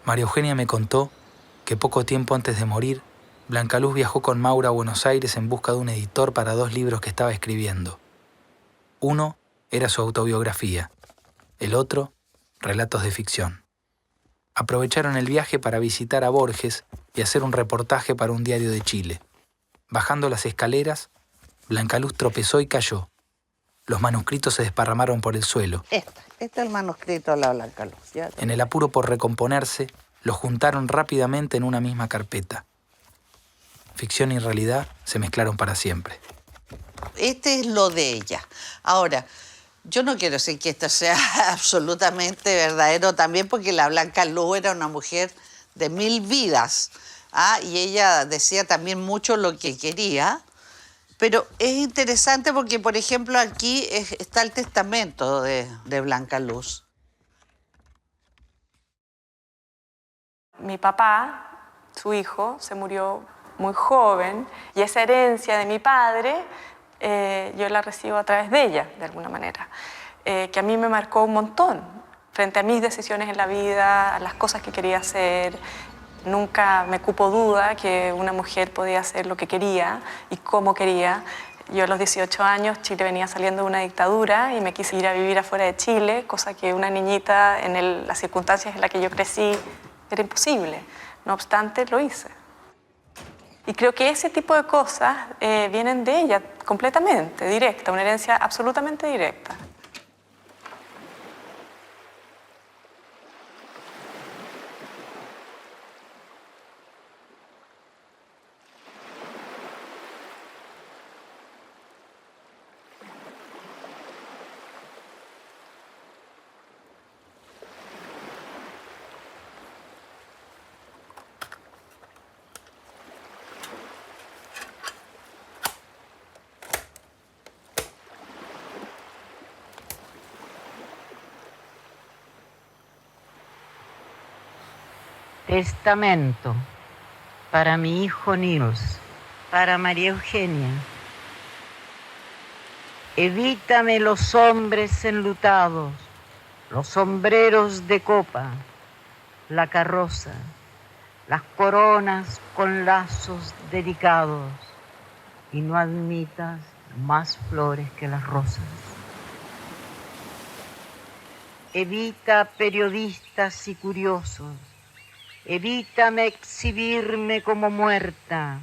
María Eugenia me contó que poco tiempo antes de morir, Blancaluz viajó con Maura a Buenos Aires en busca de un editor para 2 libros que estaba escribiendo. Uno era su autobiografía, el otro, relatos de ficción. Aprovecharon el viaje para visitar a Borges y hacer un reportaje para un diario de Chile. Bajando las escaleras, Blancaluz tropezó y cayó. Los manuscritos se desparramaron por el suelo. Este es el manuscrito de la Blancaluz. En el apuro por recomponerse, los juntaron rápidamente en una misma carpeta. Ficción y realidad se mezclaron para siempre. Este es lo de ella. Ahora, yo no quiero decir que esto sea absolutamente verdadero también, porque la Blancaluz era una mujer de 1000 vidas. Y ella decía también mucho lo que quería. Pero es interesante porque, por ejemplo, aquí está el testamento de Blancaluz. Mi papá, su hijo, se murió muy joven y esa herencia de mi padre yo la recibo a través de ella, de alguna manera, que a mí me marcó un montón frente a mis decisiones en la vida, a las cosas que quería hacer. Nunca me cupo duda que una mujer podía hacer lo que quería y cómo quería. Yo a los 18 años, Chile venía saliendo de una dictadura y me quise ir a vivir afuera de Chile, cosa que una niñita en las circunstancias en las que yo crecí era imposible. No obstante, lo hice. Y creo que ese tipo de cosas vienen de ella completamente, directa, una herencia absolutamente directa. Testamento para mi hijo Nils, para María Eugenia. Evítame los hombres enlutados, los sombreros de copa, la carroza, las coronas con lazos delicados, y no admitas más flores que las rosas. Evita periodistas y curiosos, evítame exhibirme como muerta.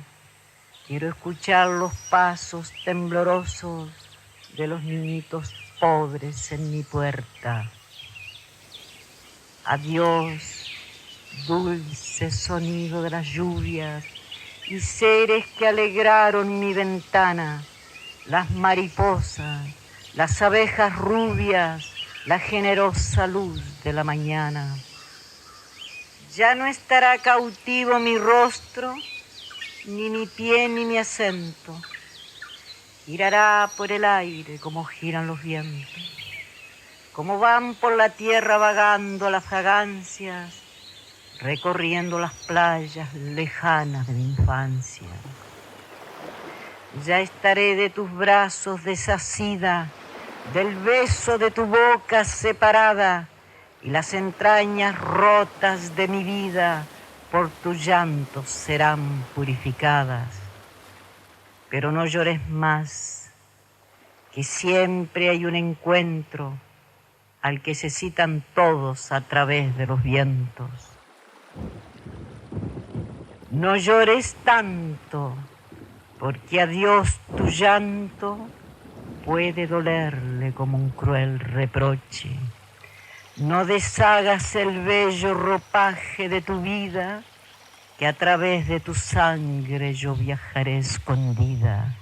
Quiero escuchar los pasos temblorosos de los niñitos pobres en mi puerta. Adiós, dulce sonido de las lluvias y seres que alegraron mi ventana, las mariposas, las abejas rubias, la generosa luz de la mañana. Ya no estará cautivo mi rostro, ni mi pie ni mi acento. Girará por el aire como giran los vientos, como van por la tierra vagando las fragancias, recorriendo las playas lejanas de mi infancia. Ya estaré de tus brazos desasida, del beso de tu boca separada, y las entrañas rotas de mi vida por tu llanto serán purificadas. Pero no llores más, que siempre hay un encuentro al que se citan todos a través de los vientos. No llores tanto, porque a Dios tu llanto puede dolerle como un cruel reproche. No deshagas el bello ropaje de tu vida, que a través de tu sangre yo viajaré escondida.